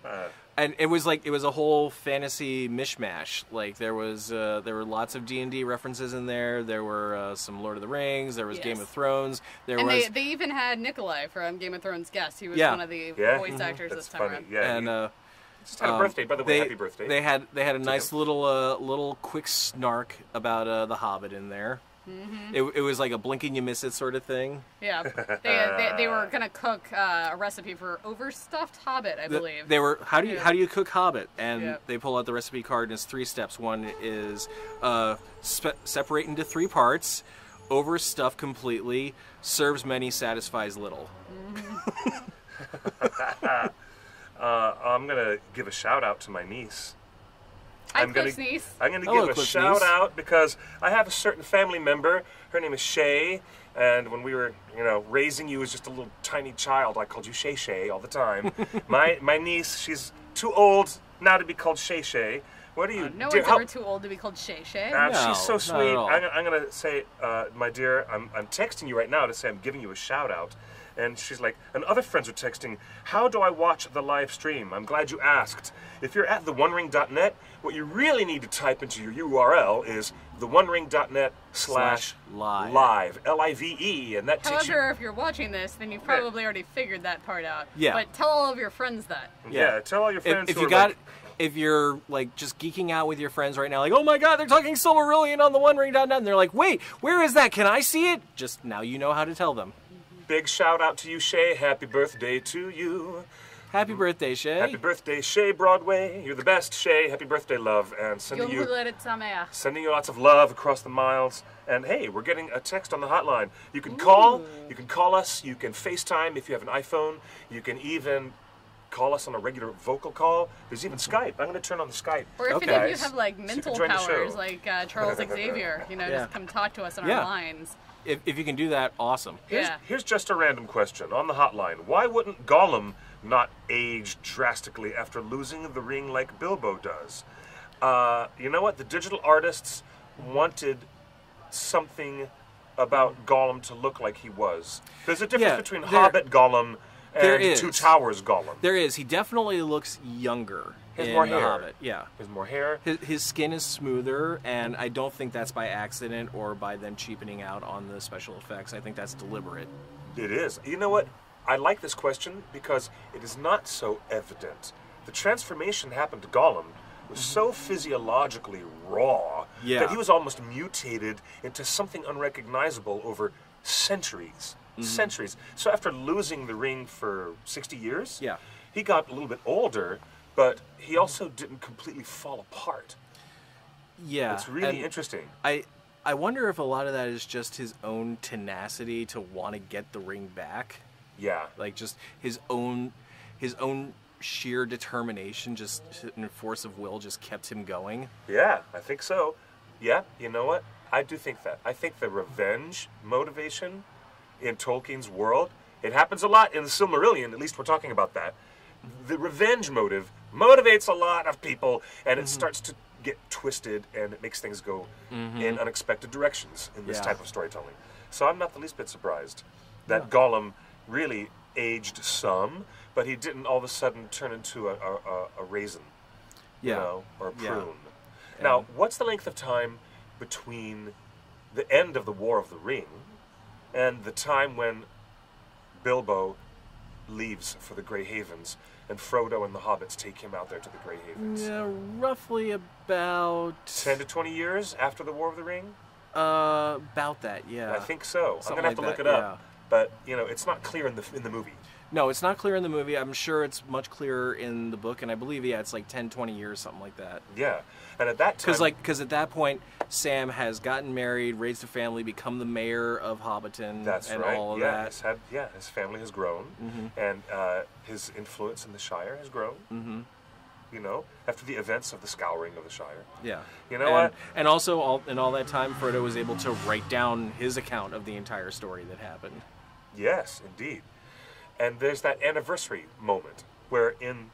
and it was a whole fantasy mishmash. Like there were lots of D&D references in there. There were some Lord of the Rings. There was Yes. Game of Thrones. There And was they even had Nikolai from Game of Thrones guest. He was Yeah. one of the Yeah? voice actors That's this time funny. around. Yeah. and you just had a birthday, by the way. Happy birthday. They had a nice little quick snark about the Hobbit in there. Mm-hmm. It was like a blink and you miss it sort of thing. Yeah, they were gonna cook a recipe for overstuffed Hobbit, I believe. They were how do Yeah. you cook Hobbit? And Yeah. they pull out the recipe card and it's 3 steps. One is separate into 3 parts, overstuff completely, serves many, satisfies little. I'm gonna give a shout out to my niece. I'm Cliff's niece. I'm going to Hello, give a Cliff's shout niece. out because I have a certain family member. Her name is Shay, and when we were, raising you as just a little tiny child, I called you Shay Shay all the time. my niece, she's too old now to be called Shay Shay. What are you? No dear, one's ever too old to be called Shay Shay. No, she's so not sweet. at all. I'm going to say, my dear, I'm texting you right now to say I'm giving you a shout out. And she's like, and other friends are texting, how do I watch the live stream? I'm glad you asked. If you're at theonering.net, what you really need to type into your URL is theonering.net/live, L-I-V-E, and that takes you... However, if you're watching this, then you've probably already figured that part out. Yeah. But tell all of your friends that. Yeah, tell all your friends If who you are got, like, if you're like just geeking out with your friends right now, like, oh my God, they're talking Silmarillion on the OneRing.net, and they're like, wait, where is that? Can I see it? Just now you know how to tell them. big shout out to you, Shay. Happy birthday to you. Happy birthday, Shay. Happy birthday, Shay Broadway. You're the best, Shay. Happy birthday, love. And sending you lots of love across the miles. And hey, we're getting a text on the hotline. You can call us, you can FaceTime if you have an iPhone. You can even call us on a regular vocal call. There's even Skype. I'm going to turn on the Skype. Or if Okay. any of you have like mental join the powers, show. like Charles Xavier, you know, Yeah. just come talk to us on Yeah. our lines. If you can do that, awesome. Yeah. Here's just a random question on the hotline. Why wouldn't Gollum not age drastically after losing the ring like Bilbo does? You know what? The digital artists wanted something about Gollum to look like he was. There's a difference Yeah, between there- Hobbit Gollum there and is. Two Towers Gollum. There is. He definitely looks younger He has in more The hair. Hobbit. Yeah. There's more hair. His skin is smoother, and I don't think that's by accident or by them cheapening out on the special effects. I think that's deliberate. It is. You know what? I like this question because it is not so evident. The transformation happened to Gollum was so physiologically raw Yeah. that he was almost mutated into something unrecognizable over centuries. Centuries. So after losing the ring for 60 years, Yeah. he got a little bit older, but he also didn't completely fall apart. Yeah. It's really and interesting. I wonder if a lot of that is just his own tenacity to want to get the ring back. Yeah. Like just his own sheer determination, just and force of will, just kept him going. Yeah, I think so. Yeah, you know what? I do think that. I think the revenge motivation in Tolkien's world, it happens a lot in the Silmarillion, at least we're talking about that. The revenge motive motivates a lot of people, and it starts to get twisted, and it makes things go in unexpected directions in this Yeah. type of storytelling. So I'm not the least bit surprised that Gollum really aged some, but he didn't all of a sudden turn into a raisin, you Yeah. know, or a Yeah. prune. Now, what's the length of time between the end of the War of the Ring and the time when Bilbo leaves for the Grey Havens and Frodo and the hobbits take him out there to the Grey Havens? Yeah, roughly about 10 to 20 years after the War of the Ring? about that. Yeah. I think so. I'm Something going to have to like look that, it up. But, you know, it's not clear in the movie. No, it's not clear in the movie. I'm sure it's much clearer in the book, and I believe, yeah, it's like 10, 20 years, something like that. Yeah. And at that time... Because at that point, Sam has gotten married, raised a family, become the mayor of Hobbiton, That's and right. all of yeah, that. his family has grown, and his influence in the Shire has grown. Mm-hmm. You know, after the events of the Scouring of the Shire. Yeah. You know what? And also, in all that time, Frodo was able to write down his account of the entire story that happened. Yes, indeed. And there's that anniversary moment where in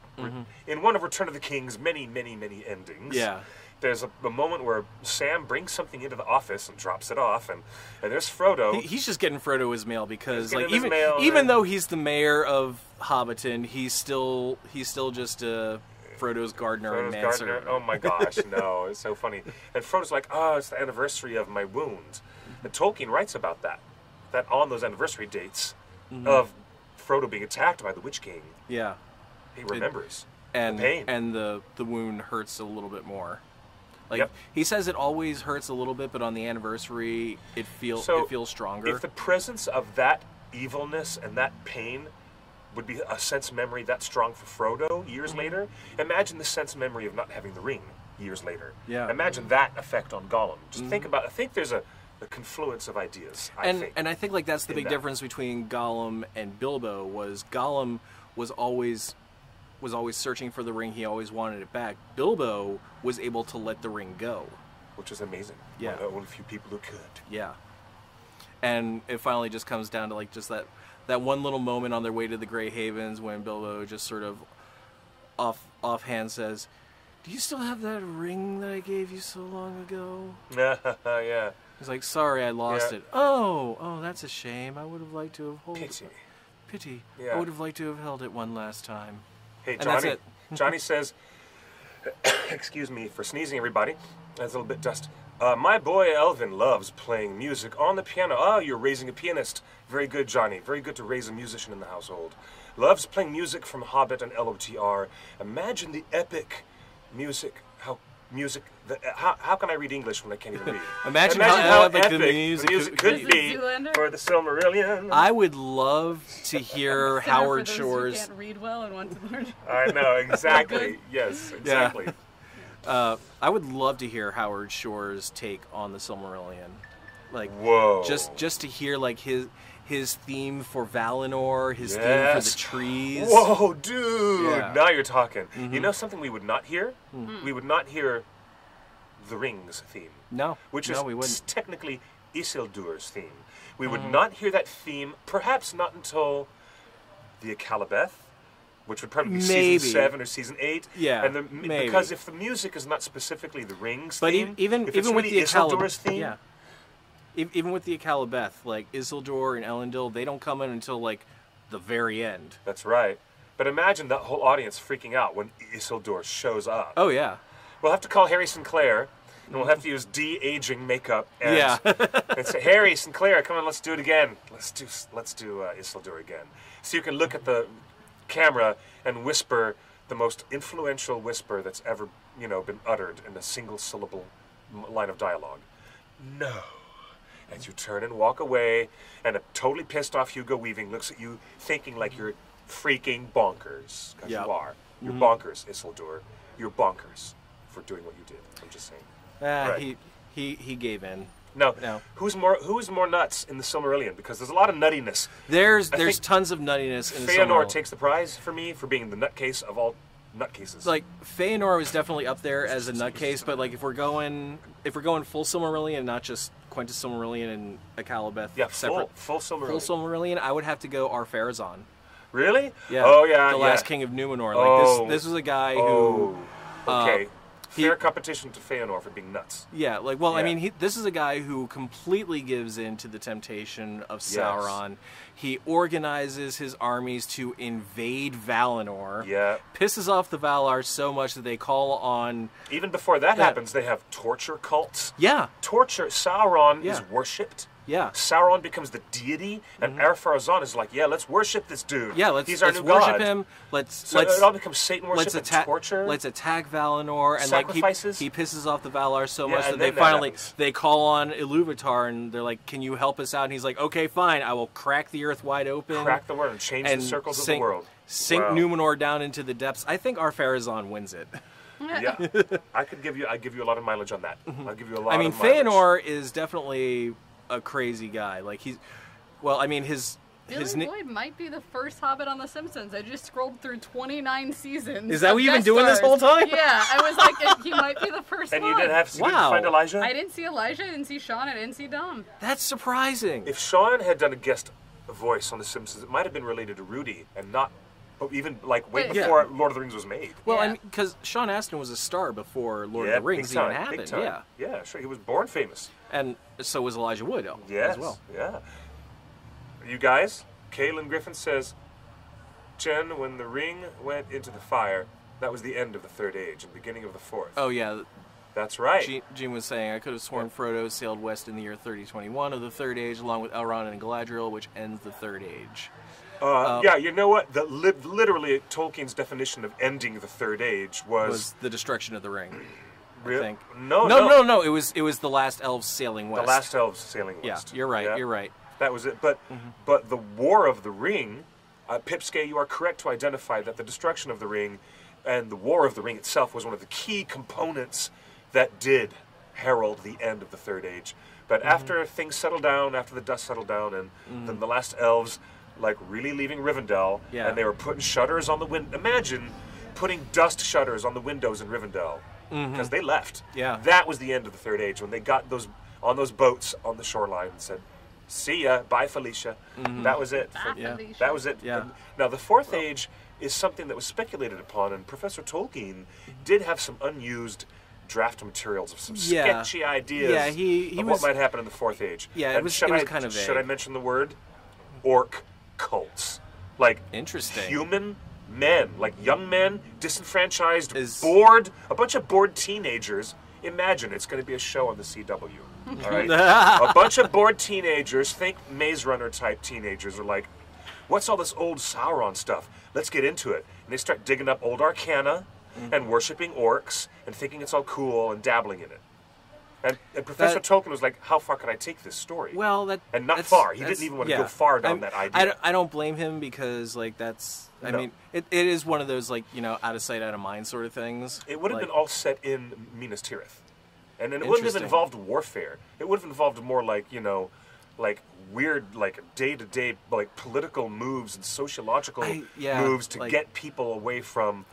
one of Return of the King's many, many, many endings, Yeah. there's a moment where Sam brings something into the office and drops it off, and there's Frodo. He's just getting Frodo his mail because, He's like, getting his mail, even and- though he's the mayor of Hobbiton, he's still just Frodo's gardener and Frodo's manservant. gardener. Oh my gosh, no, it's so funny. And Frodo's like, oh, it's the anniversary of my wound. And Tolkien writes about that on those anniversary dates of Frodo being attacked by the Witch King, Yeah. he remembers And the pain. and the wound hurts a little bit more. Like Yep. he says, it always hurts a little bit, but on the anniversary, it feels stronger. If the presence of that evilness and that pain would be a sense memory that strong for Frodo years later, imagine the sense memory of not having the ring years later. Yeah. Imagine that effect on Gollum. Just think about. I think there's a confluence of ideas. I think. And I think like that's the in big that. difference between Gollum and Bilbo. Was Gollum was always searching for the ring. He always wanted it back. Bilbo was able to let the ring go. Which is amazing. Yeah. One of the only few people who could. Yeah. And it finally just comes down to like just that one little moment on their way to the Grey Havens when Bilbo just sort of offhand says, "Do you still have that ring that I gave you so long ago?" Yeah. He's like, "Sorry, I lost Yeah. it." Oh, that's a shame. I would have liked to have Pity. I Yeah. would have liked to have held it one last time. Hey, And that's Johnny. it. Johnny says, excuse me for sneezing, everybody. That's a little bit dust. My boy Elvin loves playing music on the piano. Oh, you're raising a pianist. Very good, Johnny. Very good to raise a musician in the household. Loves playing music from Hobbit and LOTR. Imagine the epic music. How can I read English when I can't even read? Imagine how epic the epic music could Is be it Zoolander? for the Silmarillion. I would love to hear Center Howard for those Shore's. who can't read well and want to learn. I know, exactly. Yes, exactly. I would love to hear Howard Shore's take on the Silmarillion. Like, Whoa. just to hear like his his theme for Valinor, his theme for Yes. the trees. Whoa, dude! Yeah. Now you're talking. You know something we would not hear? We would not hear the Rings theme. No, Which no, is we wouldn't. technically Isildur's theme. We would not hear that theme, perhaps not until the Akalabeth, which would probably be Maybe. season 7 or season 8. Yeah, and maybe. because if the music is not specifically the Rings But theme, even if it's with really the Isildur's theme, yeah, even with the Akalabeth, like Isildur and Elendil, they don't come in until like the very end. that's right. But imagine that whole audience freaking out when Isildur shows up. Oh yeah, We'll have to call Harry Sinclair, and we'll have to use de-aging makeup and, yeah. and say, Harry Sinclair, come on, let's do it again. Let's do Isildur again. So you can look at the camera and whisper the most influential whisper that's ever, been uttered in a single syllable line of dialogue. No. As you turn and walk away, and a totally pissed off Hugo Weaving looks at you thinking like you're freaking bonkers. Because Yep. you are. You're bonkers, Isildur. You're bonkers for doing what you did. I'm just saying. Right. He gave in. Now, No. who's more nuts in the Silmarillion? Because there's a lot of nuttiness. There's think tons of nuttiness in the Feanor Silmarillion. takes the prize for me for being the nutcase of all nutcases. Like Feanor was definitely up there as a nutcase, but like if we're going full Silmarillion, not just Quintus Silmarillion and Akalabeth yeah, separate. full Silmarillion. Full Silmarillion, I would have to go Ar-Pharazôn. Really? Yeah. Oh yeah. The yeah. last king of Numenor. Oh. Like this was a guy Oh. who. Okay. he- Fair competition to Feanor for being nuts. Yeah, like, well, I Yeah. mean, this is a guy who completely gives in to the temptation of Yes. Sauron. He organizes his armies to invade Valinor. Yeah. Pisses off the Valar so much that they call on. Even before that Yeah. happens, they have torture cults. Yeah, Torture. Sauron Yeah. is worshipped. yeah. Sauron becomes the deity, and Ar-Pharazôn is like, yeah, let's worship this dude. Yeah, let's He's our new worship god. him. So it all becomes Satan worship let's and attack. torture. Let's attack Valinor, and Sacrifices. he pisses off the Valar so Yeah, much that and they then that finally happens. they call on Iluvatar, and they're like, "Can you help us out?" And he's like, "Okay, fine. I will crack the earth wide open, Crack the world and change the circles of the world. sink Wow. Numenor down into the depths." I think Ar-Pharazôn wins it. Yeah, I'd give you a lot of mileage on that. I'll give you a lot. I mean, of mileage. Feanor is definitely a crazy guy. Like his Billy ni- Boyd might be the first Hobbit on The Simpsons. I just scrolled through 29 seasons. Is that of what you've been guest doing this stars. whole time? Yeah, I was like, he might be the first And one. you didn't have to Wow. find Elijah. I didn't see Elijah, I didn't see Sean, I didn't see Dom. That's surprising. If Sean had done a guest voice on The Simpsons, it might have been related to Rudy, and not even like way Wait, before Lord of the Rings was made. Well, I Yeah. mean, because Sean Astin was a star before Lord yeah, of the Rings big time, even happened. big time. Yeah, Yeah, sure. He was born famous. and so was Elijah Wood Yes. as well. Yeah. You guys, Kaylin Griffin says, Jen, when the ring went into the fire, that was the end of the Third Age and beginning of the Fourth. Oh yeah, That's right. Gene was saying I could have sworn Frodo sailed west in the year 3021 of the Third Age, along with Elrond and Galadriel, which ends the Third Age. Yeah, you know what? Literally, Tolkien's definition of ending the Third Age Was the destruction of the ring? I think. No. It was the last elves sailing west. The last elves sailing Yeah, west. you're right. Yeah. You're right. That was it. But the War of the Ring, Pipsquet, you are correct to identify that the destruction of the ring and the War of the Ring itself was one of the key components that did herald the end of the Third Age. But after things settled down, after the dust settled down, and then the last elves, like, really leaving Rivendell, Yeah. and they were putting shutters on the window. Imagine putting dust shutters on the windows in Rivendell, because they left. Yeah. That was the end of the Third Age, when they got on those boats on the shoreline and said, "See ya, bye Felicia." That was it. Bye, Yeah. Felicia. That was it. Yeah. Now the Fourth Age is something that was speculated upon, and Professor Tolkien did have some unused draft materials of some Yeah. sketchy ideas Yeah, he of was- what might happen in the Fourth Age. Yeah, it And was should kind of Should I vague. mention the word? Orc cults. Like Interesting. human men, like young men, disenfranchised, Is- bored, a bunch of bored teenagers. Imagine it's going to be a show on the CW. All right, a bunch of bored teenagers, think Maze Runner type teenagers, are like, "What's all this old Sauron stuff? Let's get into it." And they start digging up old arcana and worshiping orcs and thinking it's all cool and dabbling in it. And Professor Tolkien was like, "How far could I take this story?" Well, And not that's- far. He that's- didn't even want to yeah. go far down that idea. I don't blame him because, like, that's. I No. mean, it is one of those, like, out of sight, out of mind sort of things. It would have Like, been all set in Minas Tirith. And then it wouldn't have Interesting. involved warfare. It would have involved more like, like weird, like day-to-day, like political moves and sociological moves to get people away from,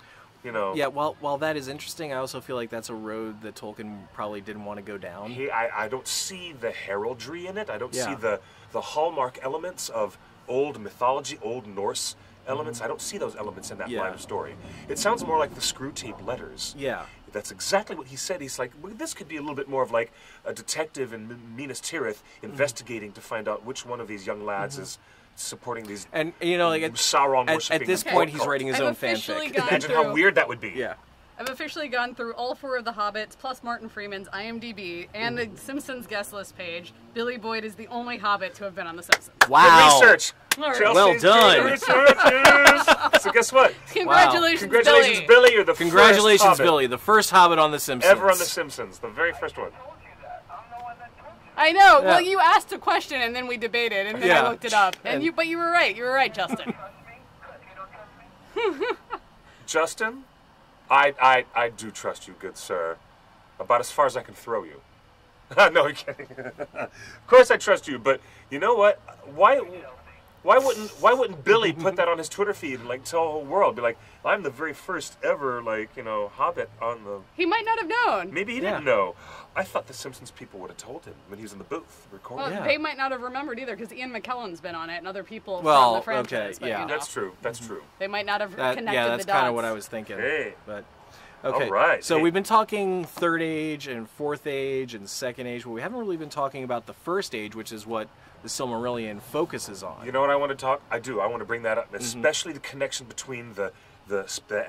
you know. Yeah, while that is interesting, I also feel like that's a road that Tolkien probably didn't want to go down. I don't see the heraldry in it. I don't see the hallmark elements of old mythology, old Norse elements. I don't see those elements in that line of story. It sounds more like the Screw Tape Letters. Yeah. That's exactly what he said. He's like, well, this could be a little bit more of like a detective in Minas Tirith investigating to find out which one of these young lads is supporting these and you know, like Sauron at this point he's writing his own fanfic. Imagine how weird that would be. Yeah. I've officially gone through all 4 of the Hobbits, plus Martin Freeman's IMDb, and the Simpsons guest list page. Billy Boyd is the only Hobbit to have been on The Simpsons. Wow. Good research. Right. Well done. Good research. So guess what? Congratulations, Congratulations, Billy. You're the Congratulations, first Hobbit Billy, the first Hobbit on The Simpsons. ever on The Simpsons. The very first one. I know. Well, you asked a question, and then we debated, and then I looked it up. But you were right. You were right, Justin. Justin, I do trust you, good sir. About as far as I can throw you. No, I'm kidding. Of course I trust you, but you know what? Why wouldn't Billy put that on his Twitter feed and like tell the whole world? Be like, I'm the very first ever, like, you know, Hobbit on the... He might not have known. Maybe he didn't know. I thought the Simpsons people would have told him when he was in the booth recording. Well, they might not have remembered either, because Ian McKellen's been on it, and other people Well, from the franchise. okay, but, yeah. you know, That's true. That's true. they might not have connected the dots. Yeah, that's kind of what I was thinking. Hey. But okay. All right. So Hey. we've been talking Third Age and Fourth Age and Second Age, but we haven't really been talking about the First Age, which is what the Silmarillion focuses on. You know what I want to talk? I do. I want to bring that up, especially the connection between the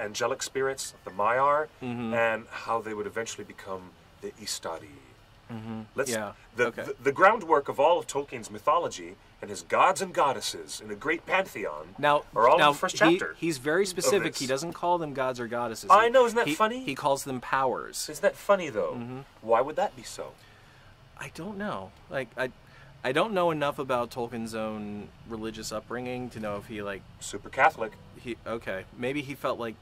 angelic spirits, the Maiar, and how they would eventually become the Istari. Let's the groundwork of all of Tolkien's mythology and his gods and goddesses in a great pantheon are all in the first chapter. He's very specific. He doesn't call them gods or goddesses. I know, isn't that funny? He calls them powers. Isn't that funny though? Why would that be so? I don't know. Like I don't know enough about Tolkien's own religious upbringing to know if he like Super Catholic. Maybe he felt like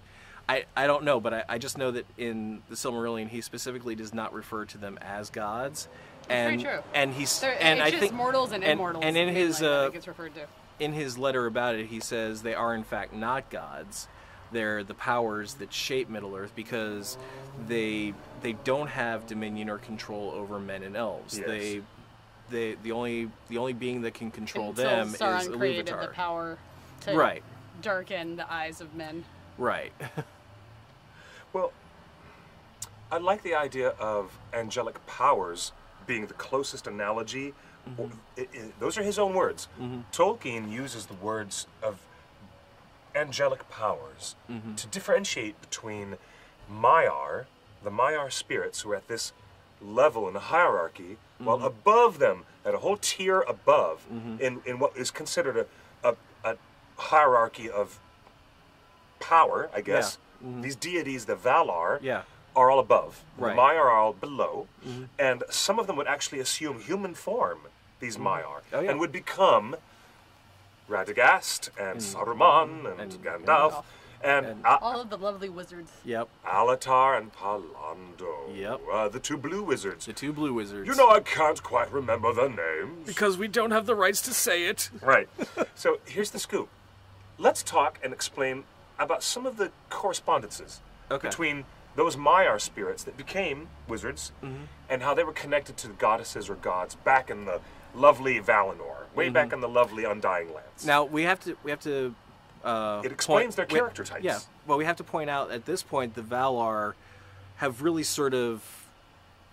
I don't know, but I just know that in the Silmarillion he specifically does not refer to them as gods. That's very true. And he's it's I just think mortals and immortals. And in his I think it's referred to. in his letter about it, he says they are in fact not gods. They're the powers that shape Middle-earth because they don't have dominion or control over men and elves. Yes. The only being that can control Until them Sauron is created Iluvatar. the power to darken the eyes of men. Right. Well, I like the idea of angelic powers being the closest analogy. Those are his own words. Tolkien uses the words of angelic powers to differentiate between Maiar, the Maiar spirits who are at this level in the hierarchy, while above them, at a whole tier above, in what is considered a hierarchy of power, I guess. These deities, the Valar, are all above. Right. The Maiar are all below. And some of them would actually assume human form, these Maiar, and would become Radagast and Saruman and Gandalf and all of the lovely wizards. Yep. Alatar and Palando. Yep. The 2 blue wizards. The 2 blue wizards. You know, I can't quite remember their names. Because we don't have the rights to say it. Right. So here's the scoop. Let's talk and explain about some of the correspondences between those Maiar spirits that became wizards and how they were connected to the goddesses or gods back in the lovely Valinor, way back in the lovely Undying Lands. Now we have to. It explains their character types. Yeah. Well, we have to point out at this point the Valar have really sort of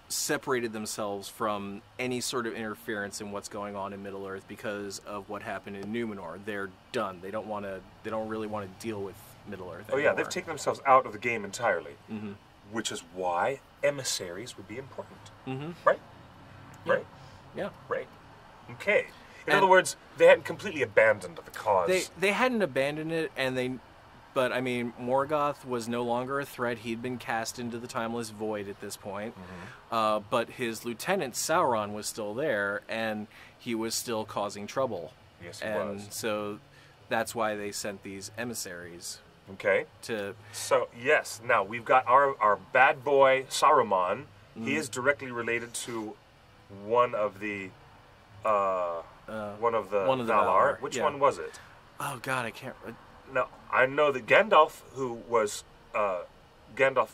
separated themselves from any sort of interference in what's going on in Middle Earth because of what happened in Numenor. They're done. They don't really want to deal with Middle Earth anymore. Oh yeah, they've taken themselves out of the game entirely, which is why emissaries would be important. Right? Right? Yeah. Right. Okay. In other words, they hadn't completely abandoned the cause. They hadn't abandoned it, but I mean, Morgoth was no longer a threat. He'd been cast into the timeless void at this point. But his lieutenant Sauron was still there, and he was still causing trouble. Yes, he was. And so that's why they sent these emissaries. Okay. To So yes, now we've got our bad boy Saruman. He is directly related to one of the one of the Valar. Which one was it? Oh God, I can't. Now, I know that Gandalf, who was Gandalf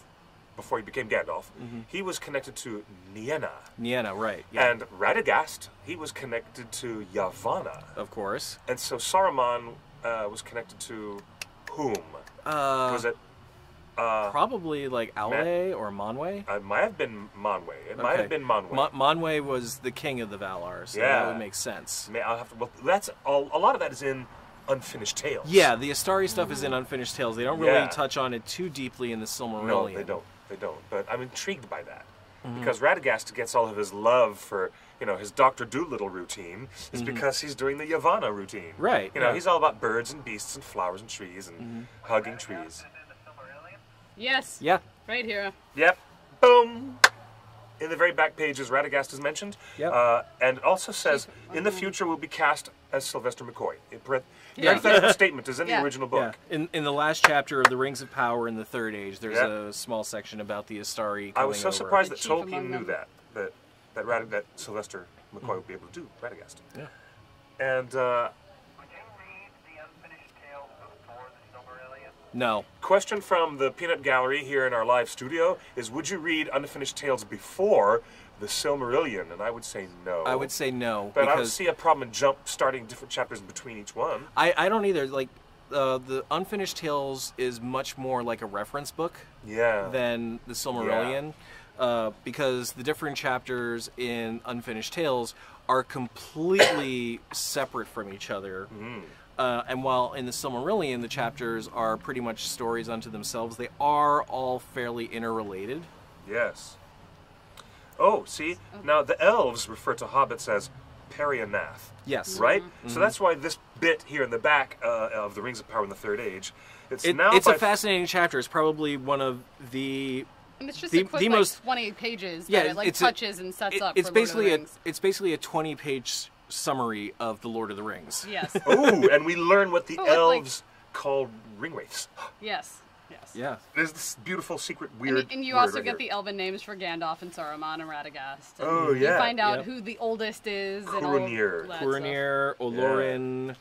before he became Gandalf, he was connected to Nienna. Nienna, right? Yeah. And Radagast, he was connected to Yavanna. Of course. And so Saruman was connected to whom? Was it? Probably like Aule or Manwë. It might have been Manwë. It might have been Manwë. Manwë was the king of the Valar, so that would make sense. I'll have to. Well, that's all. A lot of that is in Unfinished Tales. Yeah, the Astari stuff is in Unfinished Tales. They don't really touch on it too deeply in the Silmarillion. No, they don't. They don't. But I'm intrigued by that because Radagast gets all of his love for his Dr. Dolittle routine is because he's doing the Yavanna routine. Right. He's all about birds and beasts and flowers and trees and hugging trees. Yes. Yeah. Right here. Yep. Boom. In the very back pages, Radagast is mentioned. Yep. And it also says, in the future will be cast as Sylvester McCoy. Parenthetical statement is in the original book. Yeah. In the last chapter of The Rings of Power in the Third Age, there's a small section about the Astari coming I was so over. surprised that The chief Tolkien among knew them. that Sylvester McCoy would be able to do Radagast. Yeah. And Would you read the Unfinished Tales before the Silmarillion? No. question from the Peanut Gallery here in our live studio is, would you read Unfinished Tales before the Silmarillion? And I would say no. I would say no. But I don't see a problem in starting different chapters in between each one. I don't either. Like, the Unfinished Tales is much more like a reference book than the Silmarillion. Because the different chapters in Unfinished Tales are completely separate from each other. And while in the Silmarillion the chapters are pretty much stories unto themselves, they are all fairly interrelated. Yes. Oh, see? Now the elves refer to hobbits as Perianath. Yes. Right? So that's why this bit here in the back of The Rings of Power in the Third Age, it's a fascinating chapter. It's probably one of the... And it's just the a quick, most 20 pages that it touches and sets up it's for basically Lord of the Rings. it's basically a 20-page summary of the Lord of the Rings. Yes. Ooh, and we learn what the elves call ringwraiths. Yes. Yes. Yeah. There's this beautiful, secret, weird And you word also right get here. the elven names for Gandalf and Saruman and Radagast. And Oh, yeah. You find out Yep. who the oldest is. Curanir. And all that Curanir, Olorin.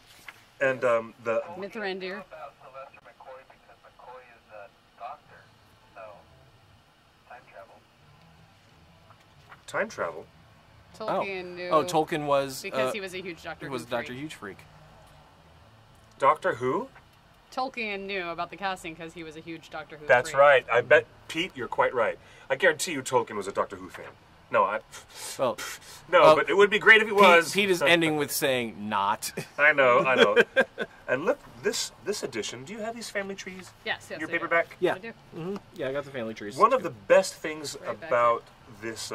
And the... stuff. Mithrandir. About Sylvester McCoy because McCoy is a doctor, so time travel. Time travel? Tolkien knew. Oh, Tolkien was... Because he was a huge Doctor he Who was a Doctor freak. Huge freak. Doctor Who? Tolkien knew about the casting because he was a huge Doctor Who That's freak. right. I bet, Pete, you're quite right. I guarantee you Tolkien was a Doctor Who fan. No, Well, but it would be great if he was. Pete is ending with saying not. I know. And look, this edition, do you have these family trees Yes, in your I do. paperback? Yeah. I do. Yeah, I got the family trees. One of the best things Right back about this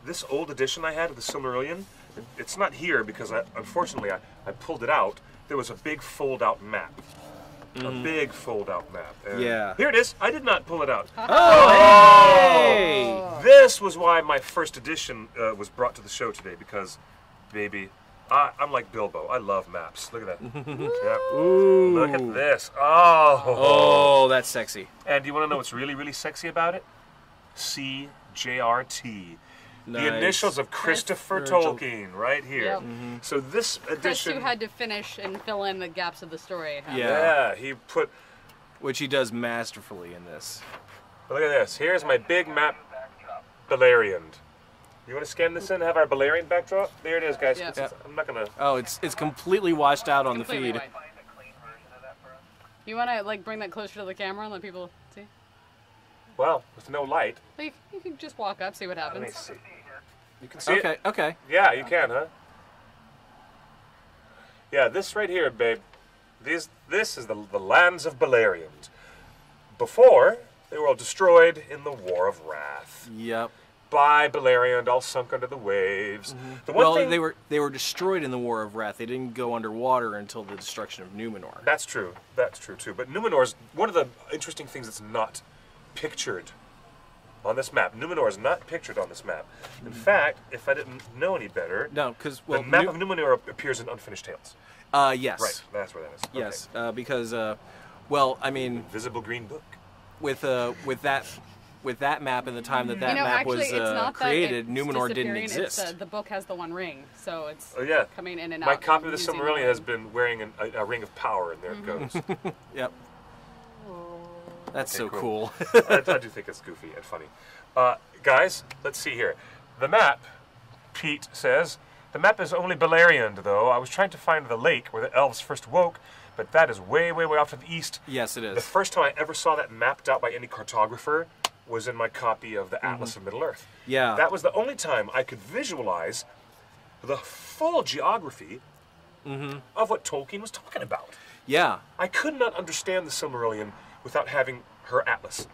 this old edition I had of the Silmarillion, it's not here because unfortunately I pulled it out. There was a big fold-out map. A big fold-out map. And Yeah. here it is. I did not pull it out. Hey! This was why my first edition was brought to the show today because, baby, I'm like Bilbo. I love maps. Look at that. Yeah. Ooh. Look at this. Oh. Oh, that's sexy. And do you want to know what's really, really sexy about it? CJRT. Nice. The initials of Christopher Tolkien, right here. Yep. So this Chris, edition... who had to finish and fill in the gaps of the story. Yeah, he put... Which he does masterfully in this. Look at this. Here's my big map, Beleriand. You want to scan this in and have our Beleriand backdrop? There it is, guys. Yeah. I'm not going to... Oh, it's completely washed out on the Completely feed. white. Find a clean version of that for us. You want to like bring that closer to the camera and let people see? Well, with no light. Like, you can just walk up, see what Let me happens. see. You can see it? Okay. Yeah, you can, huh? Yeah, this right here, babe. This is the lands of Beleriand. Before, they were all destroyed in the War of Wrath. Yep. By Beleriand, all sunk under the waves. The one Well, thing, they were destroyed in the War of Wrath. They didn't go underwater until the destruction of Numenor. That's true. That's true, too. But Numenor's one of the interesting things that's not pictured on this map. Numenor is not pictured on this map. In fact, if I didn't know any better, No, because the map of Numenor appears in Unfinished Tales. Yes. Right, that's where that is. Yes, because well, I mean, Invisible Green Book. with that with that map and the time that You know, map actually, was it's not created, that Numenor it's didn't disappearing, exist. It's, the book has the One Ring, so it's Oh yeah. coming in and out. My copy of the using Silmarillion ring. has been wearing a ring of power, and there it goes. Yep. That's so Okay, cool. I do think it's goofy and funny. Guys, let's see here. The map, Pete says, the map is only Beleriand, though. I was trying to find the lake where the elves first woke, but that is way, way, way off to the east. Yes, it The is. first time I ever saw that mapped out by any cartographer was in my copy of the Atlas of Middle-earth. Yeah. That was the only time I could visualize the full geography of what Tolkien was talking about. Yeah. I could not understand the Silmarillion without having her atlas.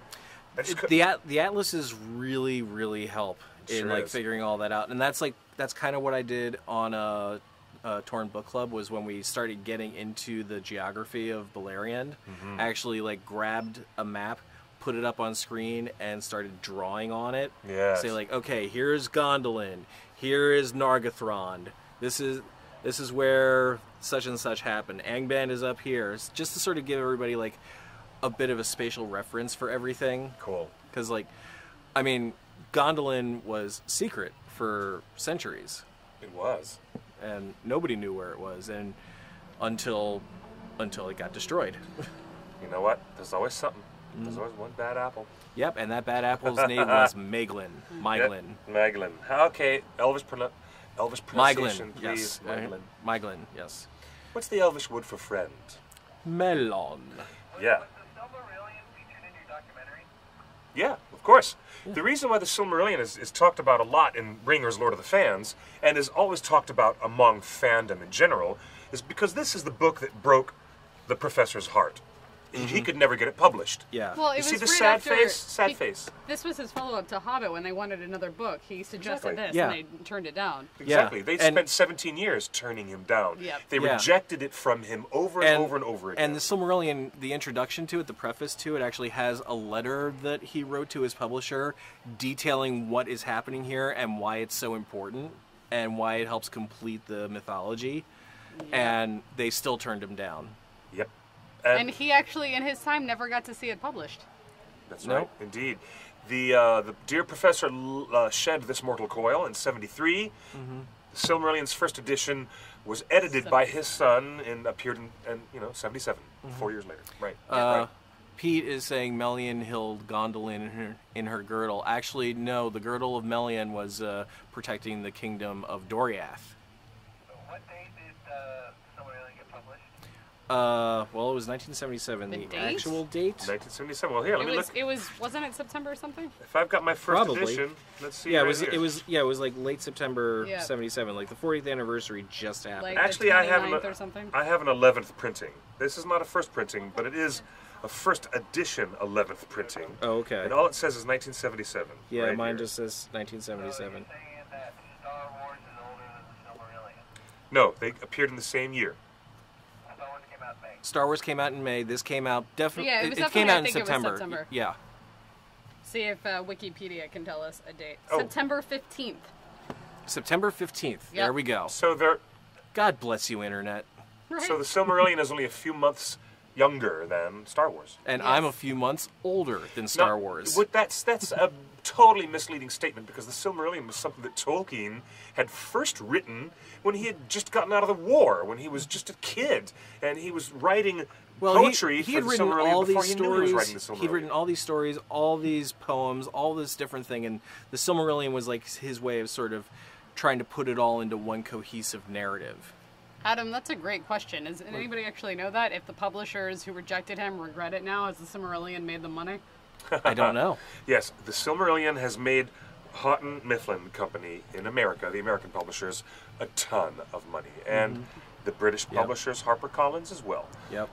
I just couldn't. The atlases really, really help in Sure like is. figuring all that out, and that's kind of what I did on Torn Book Club, was when we started getting into the geography of Beleriand. I actually like grabbed a map, put it up on screen, and started drawing on it. Yes. Say like, okay, here's Gondolin, here is Nargothrond. This is where such and such happened. Angband is up here, just to sort of give everybody like a bit of a spatial reference for everything. Cool. Because, like, I mean, Gondolin was secret for centuries, It was. and nobody knew where it was, and until it got destroyed. You know what? There's always something. There's always one bad apple. Yep, and that bad apple's name was Maeglin. Maeglin. Yep. Maeglin. Elvish Maeglin, pronunciation, please. yes. Maeglin. Maeglin, yes. What's the Elvish word for friend? Melon. Yeah. Was the Silmarillion featured in your documentary? Yeah, of course. The reason why the Silmarillion is talked about a lot in Ringer's Lord of the Fans, and is always talked about among fandom in general, is because this is the book that broke the professor's heart. He could never get it published. Yeah. Well, it You see was the right sad after face? Sad he- face. This was his follow-up to Hobbit when they wanted another book. He suggested Exactly. this, Yeah. and they turned it down. Exactly. Yeah, They and- spent 17 years turning him down. Yep. They Yeah. rejected it from him over and over and over again. And the Silmarillion, the introduction to it, the preface to it, actually has a letter that he wrote to his publisher detailing what is happening here and why it's so important and why it helps complete the mythology. And they still turned him down. Yep. And he actually, in his time, never got to see it published. That's Nope. right, indeed. The dear professor shed this mortal coil in '73. The Silmarillion's first edition was edited by his son and appeared in '77, 4 years later. Right. right. Pete is saying Melian held Gondolin in her girdle. Actually, no, the girdle of Melian was protecting the kingdom of Doriath. What date did the Silmarillion get published? Well, it was 1977. The The date? actual date? 1977. Well, here, let me look. Wasn't it September or something? If I've got my first Probably. edition, let's see. Yeah, right it here. was like late September Yeah. 77. Like the 40th anniversary just happened. Like Actually, the I have 29th or something? I have an 11th printing. This is not a first printing, but it is a first edition 11th printing. Oh, okay. And all it says is 1977. Yeah, right mine here. just says So you're 1977. saying that Star Wars is older than the Silmarillion? No, they appeared in the same year. Star Wars came out in May. Star Wars came out in May. This came out definitely. Yeah, it was came definitely, out I in think it was September. September. Yeah. See if Wikipedia can tell us a date. Oh. September 15th. September 15th. There we go. So they're God bless you, Internet. Right. so the Silmarillion is only a few months younger than Star Wars. And Yes. I'm a few months older than Star Now, Wars. That's a totally misleading statement because the Silmarillion was something that Tolkien had first written when he had just gotten out of the war, when he was just a kid, and he was writing poetry he for had the written Silmarillion all before these he knew he was writing stories. the Silmarillion. He'd written all these stories, all these poems, all this different thing, and the Silmarillion was like his way of sort of trying to put it all into one cohesive narrative. Adam, that's a great question. Does anybody actually know that? If the publishers who rejected him regret it now, has the Silmarillion made them money? I don't know. Yes, the Silmarillion has made Houghton Mifflin Company in America, the American publishers, a ton of money, and the British publishers, HarperCollins, as well. Yep.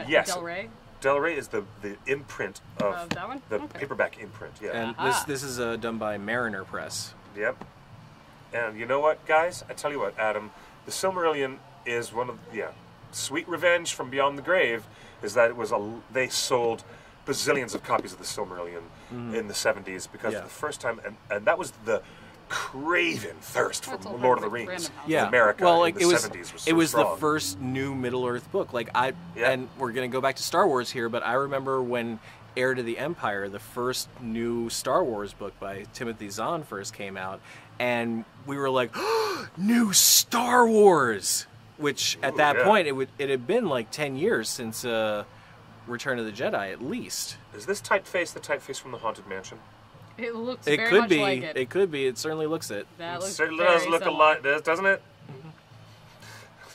Yes, Del Rey? Del Rey is the imprint of Of that one? the Okay. paperback imprint. Yeah. And Aha. this is done by Mariner Press. Yep. And you know what, guys? I tell you what, Adam, the Silmarillion is one of sweet revenge from beyond the grave is that they sold bazillions of copies of the Silmarillion in the 70s because Yeah. of the first time, and that was the craven thirst for That's all Lord of the random Rings house. in Yeah, America well, in like the it was, 70s. Was it so was strong. the first new Middle Earth book. Like Yeah. and we're gonna go back to Star Wars here, but I remember when Heir to the Empire, the first new Star Wars book by Timothy Zahn first came out, and we were like, new Star Wars! Which, at that point, it had been like 10 years since Return of the Jedi, at least. Is this typeface the typeface from the Haunted Mansion? It looks It very could much be. like it. It could be. It certainly looks it. That It looks certainly very does look a similar. lot, doesn't it?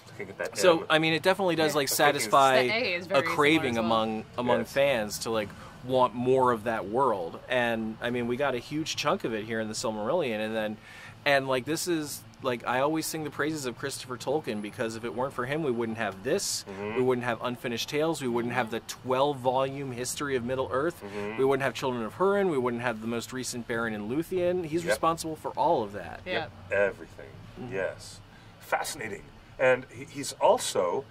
Looking at that So M. I mean, it definitely does like The satisfy A is a very craving similar as well. among Yes. fans to like want more of that world. And I mean, we got a huge chunk of it here in the Silmarillion, and like this is like I always sing the praises of Christopher Tolkien, because if it weren't for him, we wouldn't have this. We wouldn't have Unfinished Tales. We wouldn't have the 12-volume history of Middle Earth. We wouldn't have Children of Húrin. We wouldn't have the most recent Baron and Luthien. He's Yep. responsible for all of that. Yeah. Yep, everything. Yes. Fascinating. And he's also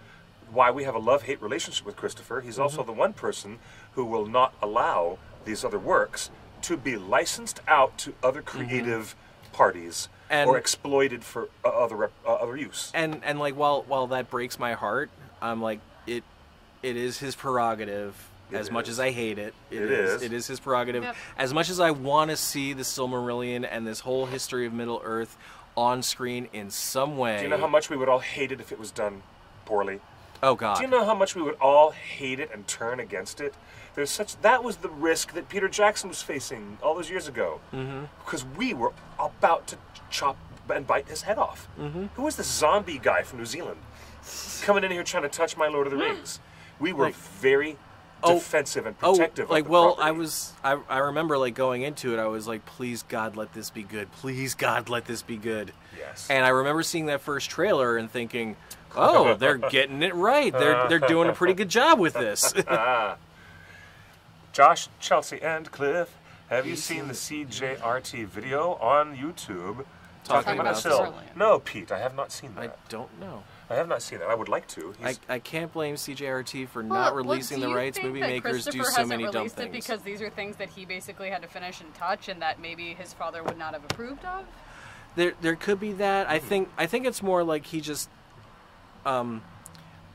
why we have a love-hate relationship with Christopher. He's also the one person who will not allow these other works to be licensed out to other creative parties And- or exploited for other use. And like while that breaks my heart, I'm like it is his prerogative. As much as I hate it, It is. It is his prerogative. Yep. As much as I want to see the Silmarillion and this whole history of Middle Earth on screen in some way. Do you know how much we would all hate it if it was done poorly? Oh God. Do you know how much we would all hate it and turn against it? That was the risk that Peter Jackson was facing all those years ago. Because we were about to chop and bite his head off. Who was this zombie guy from New Zealand coming in here trying to touch my Lord of the Rings? We were very defensive and protective like of the well, property. I remember like going into it, I was like, please God, let this be good. Please God, let this be good. Yes. And I remember seeing that first trailer and thinking, oh, they're getting it right. They're doing a pretty good job with this. Josh, Chelsea, and Cliff, have you seen the CJRT video on YouTube talking about about Sil? Silmarillion? No, Pete, I have not seen I that. don't know. I have not seen that. I would like to. I can't blame CJRT for Well, not releasing do the you rights. think Movie that makers do Christopher so hasn't many dumb released it things. because these are things that he basically had to finish and touch, and that maybe his father would not have approved of? There could be that. I think it's more like he just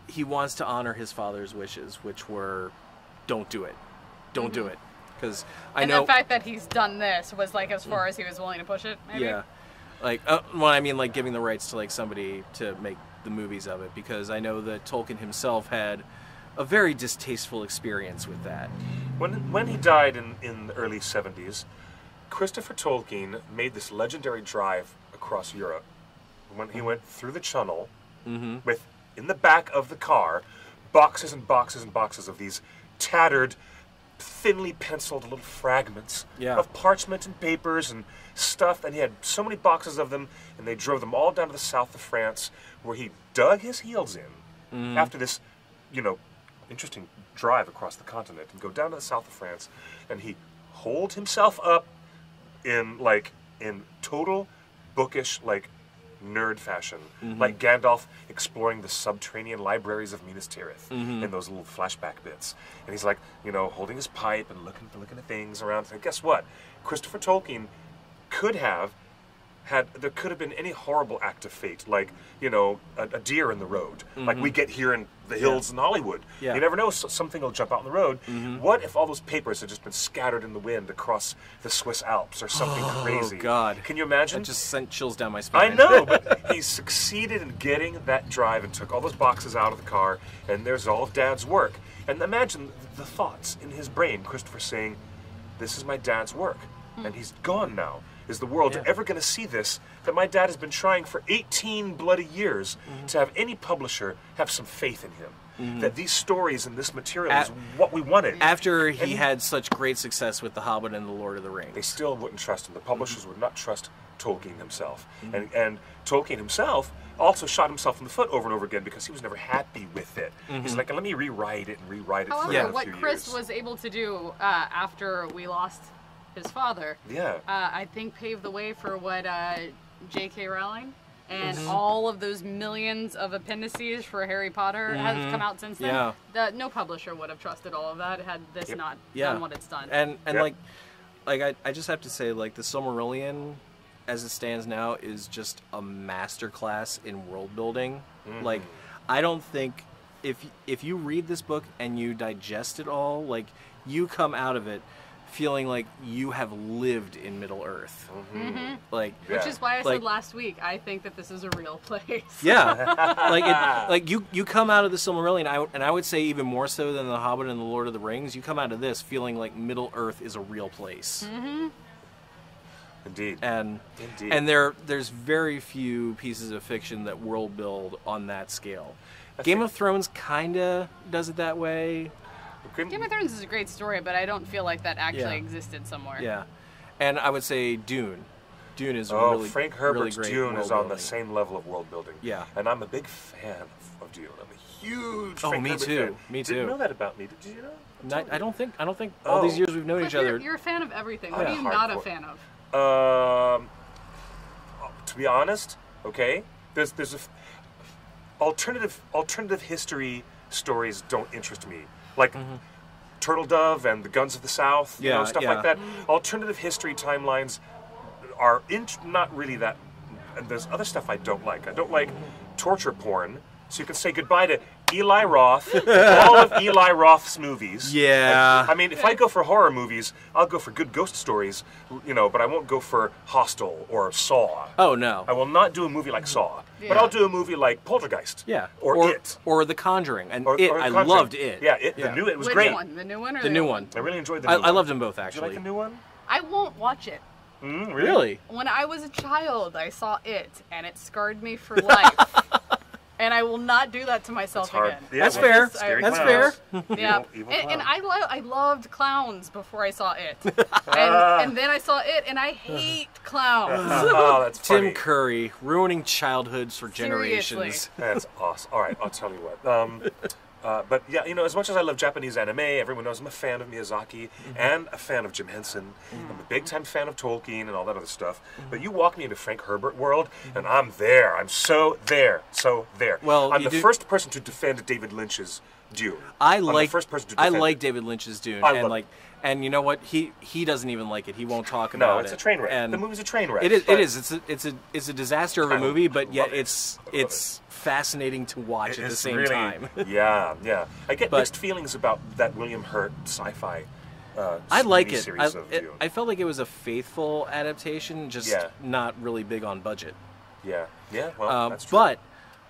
he wants to honor his father's wishes, which were don't do it. Don't do it. Because I And know the fact that he's done this was like as far as he was willing to push it, maybe? yeah. Like well, I mean like giving the rights to like somebody to make the movies of it, because I know that Tolkien himself had a very distasteful experience with that. When he died in the early 70s, Christopher Tolkien made this legendary drive across Europe. When he went through the Channel with, in the back of the car, boxes and boxes and boxes of these tattered, thinly penciled little fragments of parchment and papers and stuff, and he had so many boxes of them, and they drove them all down to the south of France, where he dug his heels in after this, interesting drive across the continent, and go down to the south of France, and he holed himself up in total bookish nerd fashion, like Gandalf exploring the subterranean libraries of Minas Tirith in those little flashback bits. And he's holding his pipe and looking at things around. And guess what? Christopher Tolkien there could have been any horrible act of fate, like, a deer in the road, like we get here in the hills in Hollywood. Yeah. You never know, something will jump out in the road. What if all those papers had just been scattered in the wind across the Swiss Alps or something crazy? Oh God! Can you imagine? That just sent chills down my I spine. know, but he succeeded in getting that drive and took all those boxes out of the car, and there's all of Dad's work. And imagine the thoughts in his brain, Christopher saying, this is my dad's work, and he's gone now. Is the world ever going to see this, that my dad has been trying for 18 bloody years to have any publisher have some faith in him? That these stories and this material is what we wanted. After he had such great success with The Hobbit and The Lord of the Rings. They still wouldn't trust him. The publishers would not trust Tolkien himself. And Tolkien himself also shot himself in the foot over and over again because he was never happy with it. He's like, let me rewrite it for However, another what few Chris years. was able to do after we lost his father, Yeah. I think paved the way for what J.K. Rowling and all of those millions of appendices for Harry Potter have come out since then. Yeah. No publisher would have trusted all of that had this not Yeah. done what it's done. And Yep. I just have to say, like, the Silmarillion, as it stands now, is just a masterclass in world building. Like, I don't think if you read this book and you digest it all, like you come out of it feeling like you have lived in Middle Earth. Mm-hmm. Like, which is why I like- said last week I think that this is a real place. yeah, like you come out of the Silmarillion, and I would say even more so than the Hobbit and the Lord of the Rings. You come out of this feeling like Middle Earth is a real place. Mm-hmm. Indeed. And there's very few pieces of fiction that world build on that scale. Game of Thrones kinda does it that way. Game of Thrones is a great story, but I don't feel like that actually Yeah. existed somewhere. Yeah, and I would say Dune. Dune is Oh, really Frank really Herbert's great Dune world is on the building. same level of world building. Yeah. And I'm a big fan of Dune. I'm a huge Oh, Frank me Herbert too. fan. Me Didn't too. know that about me. Did you know? I don't think all these Oh. years we've known Cliff, each other. you're a fan of everything. What Yeah. are you not a Hardcore. fan of? To be honest, okay, there's alternative history stories don't interest me. Like Turtle Dove and the Guns of the South, you know, Yeah, stuff yeah. like that. Alternative history timelines are not really that. And there's other stuff I don't like. I don't like torture porn. So you can say goodbye to Eli Roth, all of Eli Roth's movies. Yeah. I mean, if I go for horror movies, I'll go for good ghost stories, you know, but I won't go for Hostel or Saw. Oh no. I will not do a movie like Saw, but Yeah. I'll do a movie like Poltergeist. Yeah. Or It. Or The Conjuring. And Or It, The I Conjuring. loved It. Yeah, It. The new It was Which great. one? The new one or The new one. I really enjoyed the new one. I loved them both Did you actually. like the new one? I won't watch it. Really? When I was a child, I saw it, and it scarred me for life. And I will not do that to myself It's hard. again. Yeah, That's well, fair. scary That's clowns. fair. Yeah, Evil and clowns. I loved clowns before I saw it, and then I saw it, and I hate clowns. Oh, that's funny. Tim Curry ruining childhoods for Seriously. generations. That's awesome. All right, I'll tell you what. But yeah, you know, as much as I love Japanese anime, everyone knows I'm a fan of Miyazaki and a fan of Jim Henson. I'm a big time fan of Tolkien and all that other stuff. But you walk me into Frank Herbert world, and I'm there. I'm so there. Well, I'm you the do- first person to defend David Lynch's Dune. I I'm like the first person to I defend like it. David Lynch's Dune, I and love like, and you know what? He doesn't even like it. He won't talk No, about it. it's a train wreck. And The movie's a train wreck. It is. but It is. It's a disaster of a I movie, but yet love it. it's I love it's fascinating to watch at the it's same really- time. Yeah, yeah. I get But- mixed feelings about that William Hurt sci-fi. I like it. miniseries of Dune. I felt like it was a faithful adaptation, just Yeah. not really big on budget. Yeah, well, that's true. But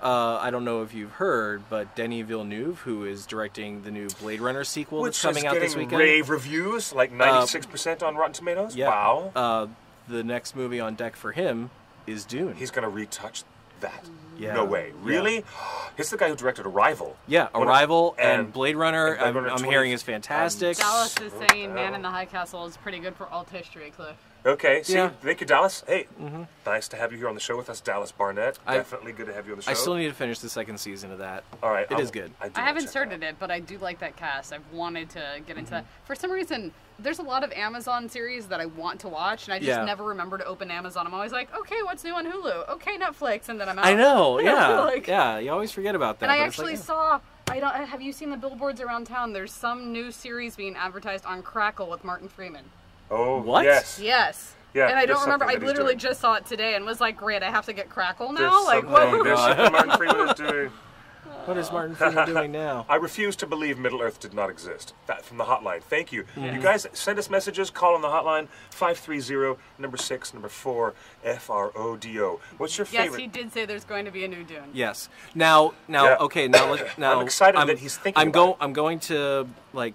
I don't know if you've heard, but Denis Villeneuve, who is directing the new Blade Runner sequel Which that's coming is out getting this weekend, rave reviews, like 96% on Rotten Tomatoes. yeah, Wow. the next movie on deck for him is Dune. He's going to retouch that. Yeah. No way. Really? He's the guy who directed Arrival. Yeah, One of- Arrival and Blade Runner. and Blade Runner I'm 20 hearing is fantastic. Dallas is saying Man in the High Castle is pretty good for alt history, Cliff. Okay, see, Yeah. thank you, Dallas. Hey, nice to have you here on the show with us, Dallas Barnett. I- Definitely good to have you on the show. I still need to finish the second season of that. All right, it is good. do I wanna haven't check started out. it, but I do like that cast. I've wanted to get into that. For some reason, there's a lot of Amazon series that I want to watch, and I just Yeah. never remember to open Amazon. I'm always like, okay, what's new on Hulu? Okay, Netflix, and then I'm out. I know. Yeah, Like- yeah. You always forget about that. And I but it's actually like, saw. Have you seen the billboards around town? There's some new series being advertised on Crackle with Martin Freeman. Oh, What? yes. Yes. Yeah, And I there's don't remember. I something that he's literally doing. just saw it today and was like, great, I have to get Crackle There's now. Like, what? something, there's something Martin Freeman is doing. what is Martin Freeman doing now? I refuse to believe Middle Earth did not exist. That from the hotline. Thank you. You guys send us messages. Call on the hotline 530-6-4 FRODO. What's your Yes, favorite? he did say there's going to be a new Dune. Yes. Now, Yeah. okay. Now, I'm excited that he's thinking I'm about it. I'm going to like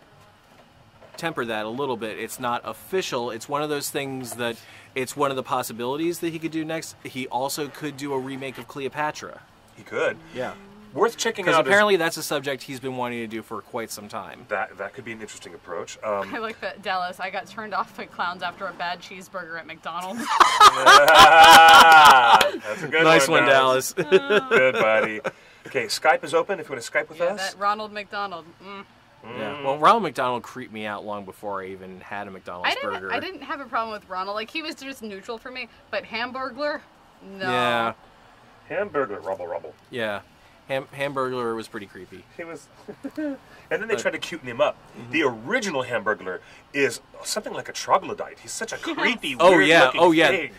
temper that a little bit. It's not official. It's one of those things that it's one of the possibilities that he could do next. He also could do a remake of Cleopatra. He could. Yeah. Worth checking Because out. apparently that's a subject he's been wanting to do for quite some time. That could be an interesting approach. I like that, Dallas. I got turned off by clowns after a bad cheeseburger at McDonald's. That's a good Nice one, Dallas. Good, buddy. Okay, Skype is open if you want to Skype with Yeah, us. that Ronald McDonald. Yeah. Well, Ronald McDonald creeped me out long before I even had a McDonald's burger. I didn't have a problem with Ronald. Like, he was just neutral for me. But Hamburglar? No. Yeah. Hamburger, rubble. Yeah. Hamburglar was pretty creepy. He was, and then they tried to cuten him up. The original Hamburglar is something like a troglodyte. He's such a creepy, weird-looking thing.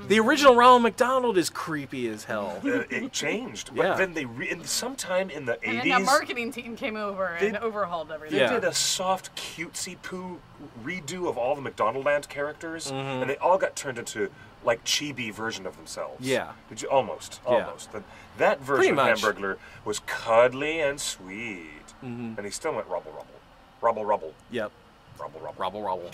The original Ronald McDonald is creepy as hell. It changed, but then they sometime in the 80s, and then the marketing team came over and overhauled everything. They did a soft, cutesy poo redo of all the McDonaldland characters, and they all got turned into like chibi version of themselves. Yeah. Did you almost? That version of Hamburglar was cuddly and sweet, and he still went rubble rubble, rubble rubble. Yep. Rubble rubble. Rubble rubble.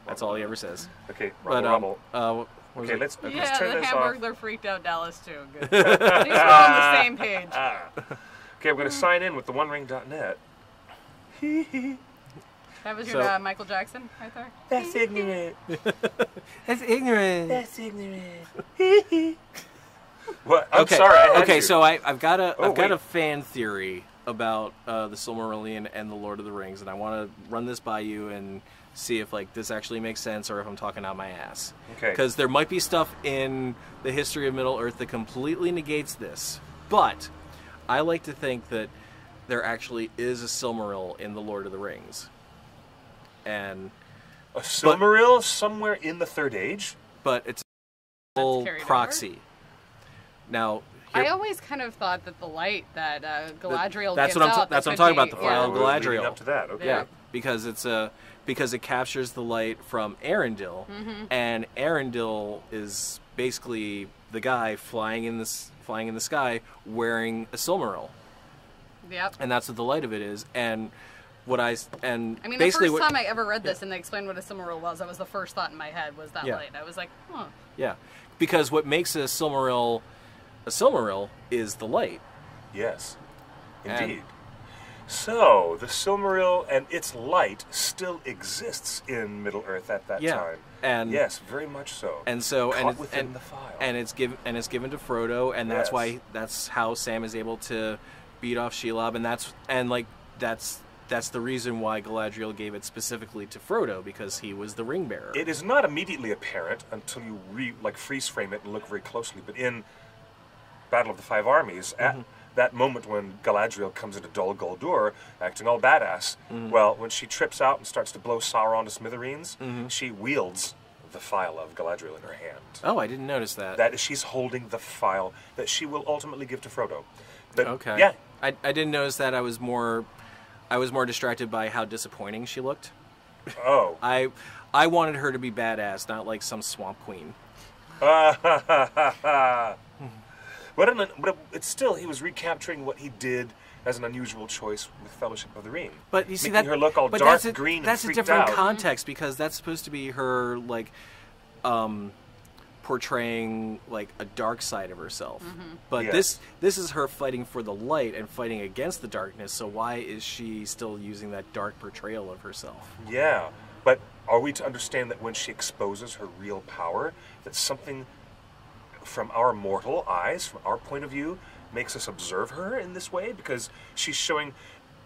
That's all he ever says. Okay, rubble rubble. Okay, let's turn this off. Hamburglar freaked out Dallas too. Good. These are all on the same page. Okay, we're going to sign in with the OneRing.net. That was your Michael Jackson right there? That's ignorant. That's ignorant. That's ignorant. What? I'm sorry. Okay, so I've got a fan theory about the Silmarillion and the Lord of the Rings, and I want to run this by you and see if like this actually makes sense or if I'm talking out my ass. Okay. Because there might be stuff in the history of Middle Earth that completely negates this, but I like to think that there actually is a Silmaril in the Lord of the Rings. And a Silmaril somewhere in the Third Age? But it's a full proxy. Now, I always kind of thought that the light that Galadriel that's gives what I'm out, that's what I'm talking about, the file of Galadriel. Up to that, okay. Yeah, because it captures the light from Arendelle, and Arendelle is basically the guy flying in the sky wearing a Silmaril. Yep. And that's what the light of it is. And I mean, the first time I ever read this and they explained what a Silmaril was, that was the first thought in my head was that light. I was like, huh. Yeah, because what makes a Silmaril is the light. Yes, indeed. So, the Silmaril and its light still exists in Middle-earth at that time. And yes, very much so. And so, within the file. And it's given to Frodo, and that's how Sam is able to beat off Shelob, and that's the reason why Galadriel gave it specifically to Frodo, because he was the ring bearer. It is not immediately apparent until you freeze frame it and look very closely, but in Battle of the Five Armies, at that moment when Galadriel comes into Dol Guldur, acting all badass, well, when she trips out and starts to blow Sauron to smithereens, she wields the file of Galadriel in her hand. Oh, I didn't notice that. That is, she's holding the file that she will ultimately give to Frodo. But, okay. Yeah. I didn't notice that. I was more distracted by how disappointing she looked. Oh. I wanted her to be badass, not like some swamp queen. But it's still, he was recapturing what he did as an unusual choice with Fellowship of the Ring. But you see making her look all dark green and that's freaked a different out. context, because that's supposed to be her like portraying like a dark side of herself. But this is her fighting for the light and fighting against the darkness. So why is she still using that dark portrayal of herself? Yeah, but are we to understand that when she exposes her real power, that something from our mortal eyes, from our point of view, makes us observe her in this way? Because she's showing...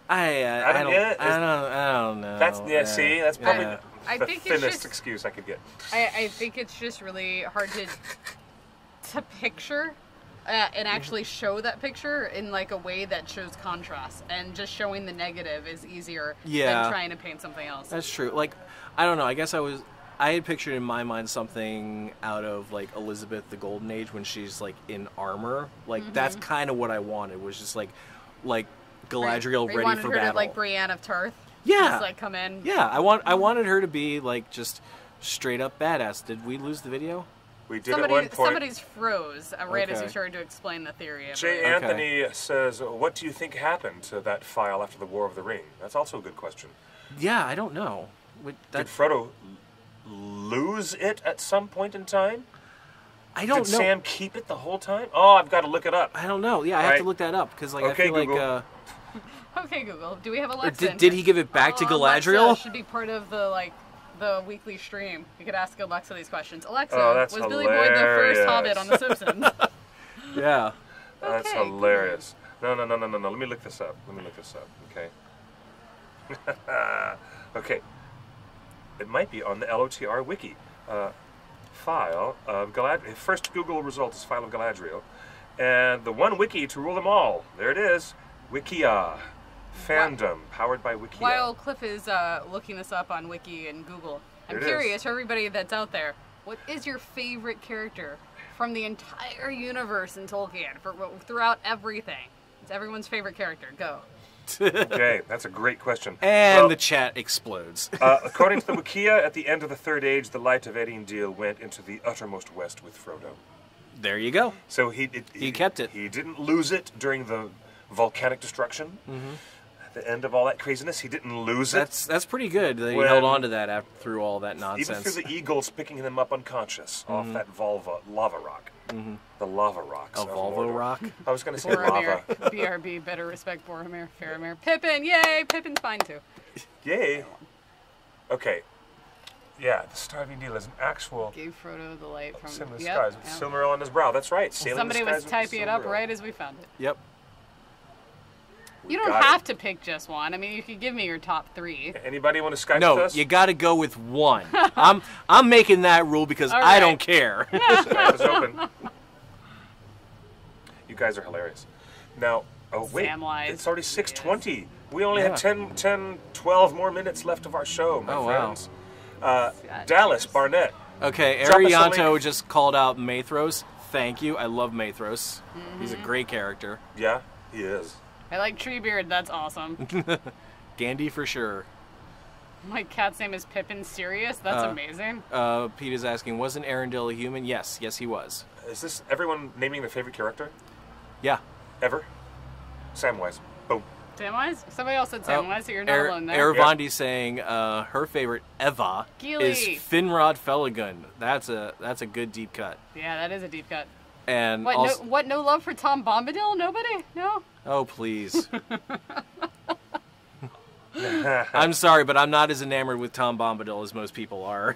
I don't know. That's see, that's probably I the think thinnest excuse I could get. I think it's just really hard to picture and actually show that picture in like a way that shows contrast, and just showing the negative is easier than trying to paint something else. That's true. Like, I don't know. I guess I had pictured in my mind something out of like Elizabeth the Golden Age when she's like in armor. Like that's kind of what I wanted. Was just like Galadriel ready for battle. You wanted her to like Brienne of Tarth. Yeah. Just like come in. Yeah, I wanted her to be like just straight up badass. Did we lose the video? We did at one point. Somebody's froze right as he started to explain the theory. J. Anthony says, what do you think happened to that file after the War of the Ring? That's also a good question. Yeah, I don't know. Did Frodo lose it at some point in time? I don't know. Did Sam keep it the whole time? Oh, I've got to look it up. I don't know. Yeah, I have to look that up, because like, okay, I feel Google. like... Okay, Google. Do we have Alexa? Did he give it back to Galadriel? Alexa should be part of the weekly stream. You could ask Alexa these questions. Alexa, was hilarious. Billy Boyd the first Hobbit on The Simpsons? Yeah. That's hilarious. No. Let me look this up. Okay. Okay. It might be on the LOTR wiki. File of Galadriel. First Google result is file of Galadriel. And the one wiki to rule them all. There it is. Wikia. Fandom. Powered by Wikia. While Cliff is looking this up on Wiki and Google, I'm curious, for everybody that's out there, what is your favorite character from the entire universe in Tolkien, throughout everything? It's everyone's favorite character. Go. Okay, that's a great question. And Well, the chat explodes. according to the Wikia, at the end of the Third Age, the light of Eärendil went into the uttermost west with Frodo. There you go. So he kept it. He didn't lose it during the volcanic destruction. At the end of all that craziness, he didn't lose it. That's pretty good that he When- held on to that through all that nonsense. Even through the eagles picking him up unconscious off that lava rock. The lava rocks. A of Volvo Mordor. rock? I was going to say lava. Boromir. BRB, better respect Boromir. Faramir. Pippin, yay! Pippin's fine too. Yay. Okay. Yeah, the Star of Eärendil is an actual Gave Frodo the light from... Sim in the Yep, skies with yep. Silmaril on his brow. That's right. Sailing Somebody the was skies with typing it up Silmaril. right as we found it. Yep. You don't got have it. to pick just one. I mean, you could give me your top 3. Anybody want to Skype with No, us? you got to go with one. I'm making that rule because All I right. don't care. Skype is open. You guys are hilarious. Now, oh wait, Samwise. it's already 6:20. We only have Yeah. 10, 12 more minutes left of our show, my Oh, wow. friends. Dallas, Barnett. Okay, Drop us a Arianto link. just called out Mathros. Thank you. I love Mathros. He's a great character. Yeah, he is. I like Treebeard. That's awesome. Gandhi for sure. My cat's name is Pippin. Serious? That's amazing. Pete is asking, wasn't Arendelle a human? Yes, he was. Is this everyone naming their favorite character Yeah. ever? Samwise. Boom. Samwise? Somebody else said Samwise, so you're not alone there. Aravondi saying her favorite Eva Gilly. is Finrod Felagund. That's a good deep cut. Yeah, that is a deep cut. And What? also, No love for Tom Bombadil? Nobody? No. oh please. I'm sorry, but I'm not as enamored with Tom Bombadil as most people are.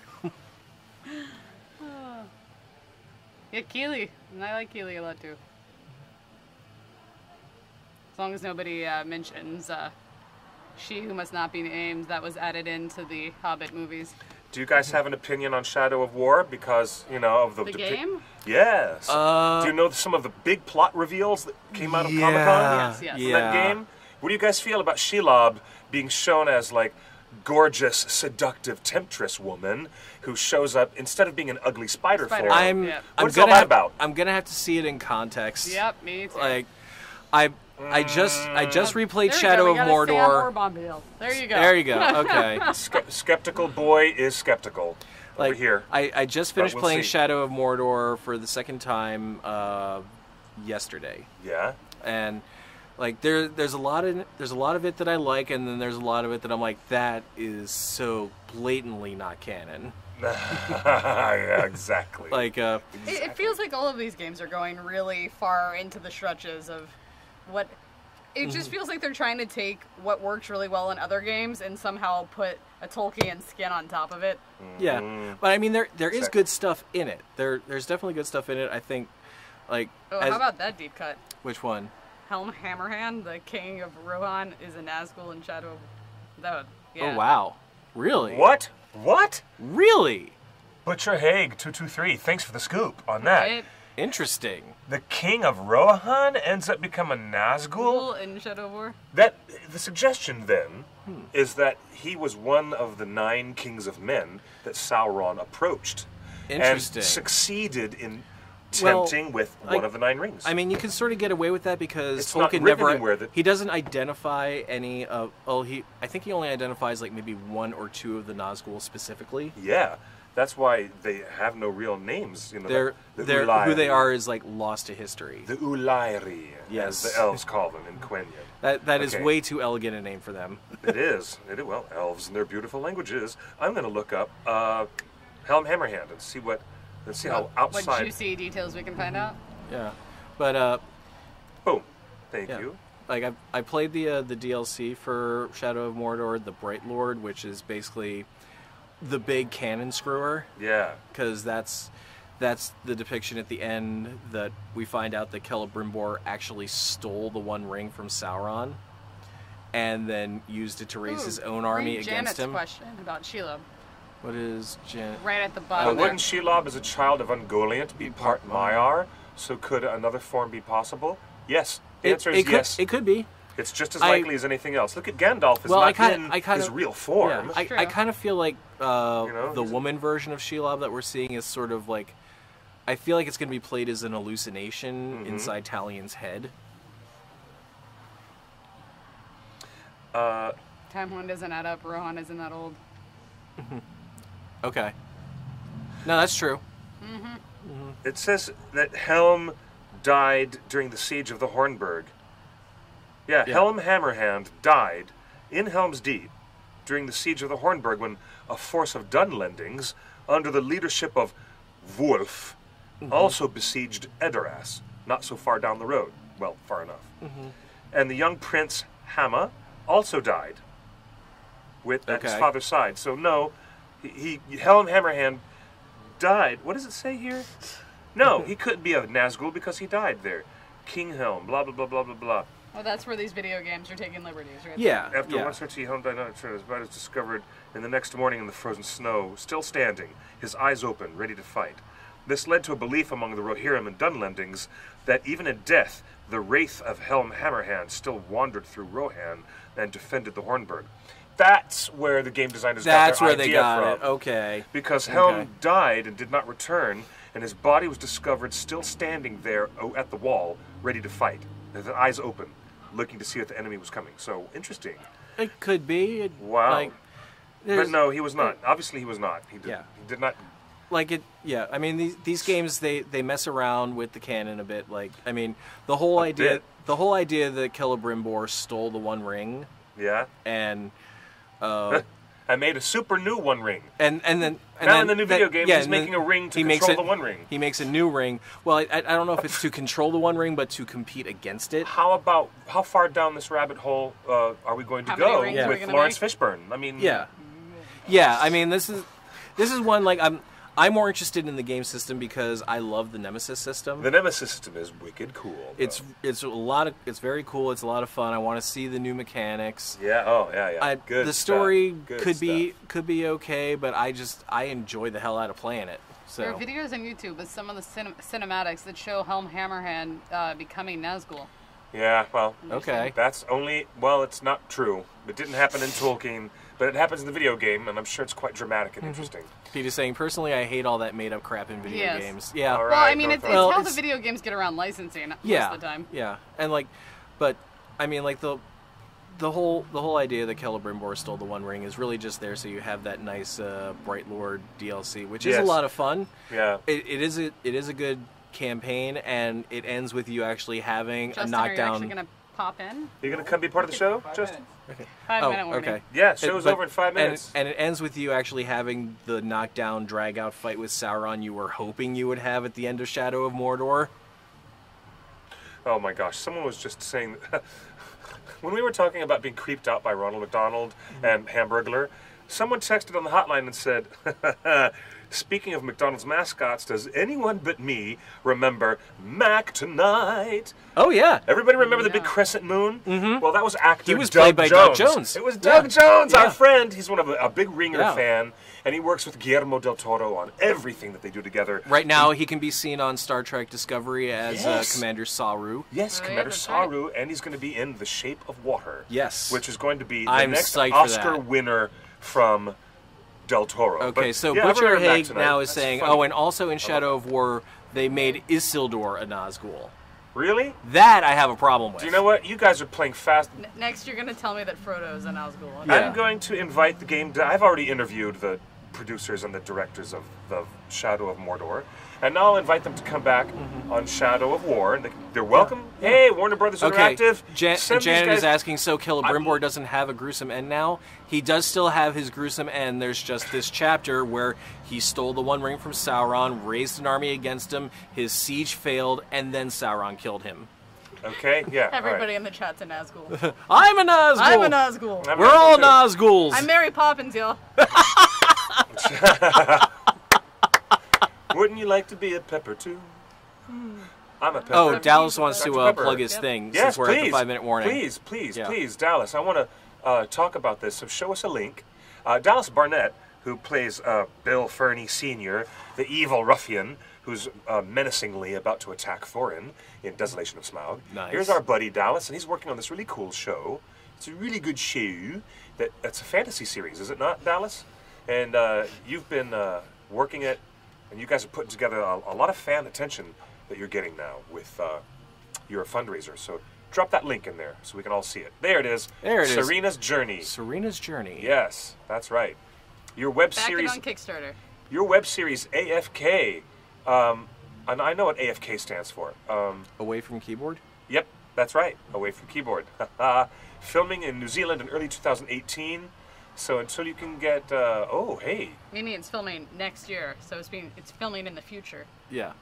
Yeah, Keely. And I like Keely a lot too. As long as nobody mentions She Who Must Not Be Named, that was added into the Hobbit movies. Do you guys have an opinion on Shadow of War? Because, you know, of the... The game? Yes. Do you know some of the big plot reveals that came out of Comic-Con? Yes. From that game? What do you guys feel about Shelob being shown as, like, gorgeous, seductive temptress woman who shows up instead of being an ugly spider Spider. form? I'm What's gonna all that about? I'm gonna have to see it in context. Yep, me too. Like, I just replayed There we Shadow go. of We got a Sam or Mordor. Bombadil. There you go. There you go. Okay. Skeptical boy is skeptical. Like over here. I just finished we'll playing see. Shadow of Mordor for the second time yesterday, Yeah? and like there's a lot of it that I like, and then there's a lot of it that I'm like, that is so blatantly not canon. Yeah, exactly. Like It feels like all of these games are going really far into the stretches of what... It just feels like they're trying to take what works really well in other games and somehow put a Tolkien skin on top of it. yeah, but I mean there is Exactly. good stuff in it. There's definitely good stuff in it. I think like Oh, how about that deep cut? which one? Helm Hammerhand, the king of Rohan, is a Nazgul in Shadow. That, yeah. Oh wow, really? What? What? Really Butcher Haig 223. Thanks for the scoop on that. Right? interesting. The king of Rohan ends up becoming a Nazgul. Cool in Shadow of War. That the suggestion then is that he was one of the 9 kings of men that Sauron approached Interesting. and succeeded in Well, tempting with like, one of the 9 rings. I mean, you can sort of get away with that because It's not Tolkien written never. anywhere that- He doesn't identify any of. Oh, I think he only identifies like maybe 1 or 2 of the Nazgul specifically. Yeah, that's why they have no real names. You know, They're the who Ulairi. they are is like lost to history. The Ulairi, Yes. as the elves call them in Quenya. That is Okay. way too elegant a name for them. It is. Well, elves and their beautiful languages. I'm going to look up Helm Hammerhand and see how What outside. juicy details we can find out. Yeah, but Boom. Thank yeah. you. Like I played the DLC for Shadow of Mordor, the Bright Lord, which is basically the big cannon screwer. Yeah. Because that's the depiction at the end that we find out that Celebrimbor actually stole the One Ring from Sauron and then used it to raise his own army Read against Janet's him. question about Shelob. What is Janet? Right at the But bottom there. wouldn't Shelob, as a child of Ungoliant, be part Maiar? So could another form be possible? Yes. The answer is yes. It could be. It's just as likely as anything else. Look at Gandalf is not in his real form. Yeah, I kind of feel like the woman version of Shelob that we're seeing is sort of like, I feel like it's going to be played as an hallucination inside Talion's head. Timeline doesn't add up. Rohan isn't that old. Okay. No, that's true. It says that Helm died during the siege of the Hornburg. Yeah, Helm Hammerhand died in Helm's Deep during the siege of the Hornburg when a force of Dunlendings, under the leadership of Wulf, also besieged Edoras, not so far down the road. Well, far enough. And the young prince Hamma also died at his father's side. So no, Helm Hammerhand died. What does it say here? No, he couldn't be a Nazgul because he died there. King Helm, blah, blah, blah, blah, blah, blah. Well, that's where these video games are taking liberties, right? Yeah. After one such Helm died, his body was discovered in the next morning in the frozen snow, still standing, his eyes open, ready to fight. This led to a belief among the Rohirrim and Dunlendings that even in death, the wraith of Helm Hammerhand still wandered through Rohan and defended the Hornburg. That's where the game designers got their idea from. That's where they got it, okay. Because Helm died and did not return, and his body was discovered still standing there at the wall, ready to fight, with his eyes open, looking to see if the enemy was coming. So, interesting. It could be. Wow. But no, he was not. Obviously, he was not. He did not... Yeah, I mean, these games, they mess around with the canon a bit. Like, I mean, the whole idea that Celebrimbor stole the One Ring. Yeah. And... I made a super new One Ring. And then in the new video game, he's making a ring to control the One Ring. He makes a new ring. Well, I don't know if it's to control the One Ring, but to compete against it. How far down this rabbit hole are we going to go with Lawrence Fishburne? I mean, yeah. I mean, this is one like I'm more interested in the game system because I love the Nemesis system. The Nemesis system is wicked cool. Though. It's very cool. It's a lot of fun. I want to see the new mechanics. Yeah. Oh, yeah. Good. The story could be okay, but I enjoy the hell out of playing it. So there are videos on YouTube with some of the cinematics that show Helm Hammerhand becoming Nazgul. Yeah. Well. Okay. That's only. Well, it's not true. It didn't happen in Tolkien. But it happens in the video game, and I'm sure it's quite dramatic and interesting. Peter's saying, personally, I hate all that made-up crap in video games. Yeah. All right, well, I mean, it's how the video games get around licensing most of the time. Yeah, and but I mean, the whole idea that Celebrimbor stole the One Ring is really just there so you have that nice Bright Lord DLC, which is a lot of fun. Yeah. It is a good campaign, and it ends with you actually having Justin, a knockdown. Are you actually gonna pop in? You're gonna come be part of the show, Justin? Okay. 5-minute warning. Okay. Yeah, show's over in 5 minutes. And it ends with you actually having the knockdown, drag-out fight with Sauron you were hoping you would have at the end of Shadow of Mordor. Oh my gosh, someone was just saying... when we were talking about being creeped out by Ronald McDonald and Hamburglar, someone texted on the hotline and said... Speaking of McDonald's mascots, does anyone but me remember Mac Tonight? Oh, yeah. Everybody remember the big crescent moon? Mm-hmm. Well, that was actor He was played by Doug Jones. It was Doug Jones, our friend. He's a big Ringer fan, and he works with Guillermo del Toro on everything that they do together. Right now, he can be seen on Star Trek Discovery as Commander Saru. Yes, Commander Saru, and he's going to be in The Shape of Water. Yes. Which is going to be the next Oscar winner from... Del Toro. Okay, so Butcher Haig now is saying, funny. And also in Shadow of War, they made Isildur a Nazgul. Really? That I have a problem with. Do you know what? You guys are playing fast. Next, you're going to tell me that Frodo is a Nazgul. Yeah. I'm going to invite the game... I've already interviewed the producers and the directors of the Shadow of Mordor. And now I'll invite them to come back on Shadow of War. And they're welcome. Yeah. Hey, Warner Brothers Interactive. Janet is asking, so Celebrimbor doesn't have a gruesome end now? He does still have his gruesome end. There's just this chapter where he stole the One Ring from Sauron, raised an army against him, his siege failed, and then Sauron killed him. Okay, yeah. Everybody in the chat's a Nazgul. I'm a Nazgul! I'm a Nazgul. We're all Nazguls. I'm Mary Poppins, y'all. Wouldn't you like to be a pepper too? I'm a pepper. Oh, Dallas wants to plug his thing since we're at the 5-minute warning. Please, Dallas. I want to talk about this, so show us a link. Dallas Barnett who plays Bill Fernie Sr., the evil ruffian who's menacingly about to attack Thorin in Desolation of Smaug. Nice. Here's our buddy Dallas, and he's working on this really cool show. It's a really good show. It's a fantasy series, is it not, Dallas? And you've been working it, and you guys are putting together a lot of fan attention that you're getting now with your fundraiser. So drop that link in there so we can all see it. There it is. There it is. Serena's Journey. Serena's Journey. Yes, that's right. Your web Back series. on Kickstarter. Your web series AFK. And I know what AFK stands for. Away from keyboard? Yep, that's right. Away from keyboard. Filming in New Zealand in early 2018. So until you can get, oh hey. Meaning it's filming next year, so it's filming in the future. Yeah. It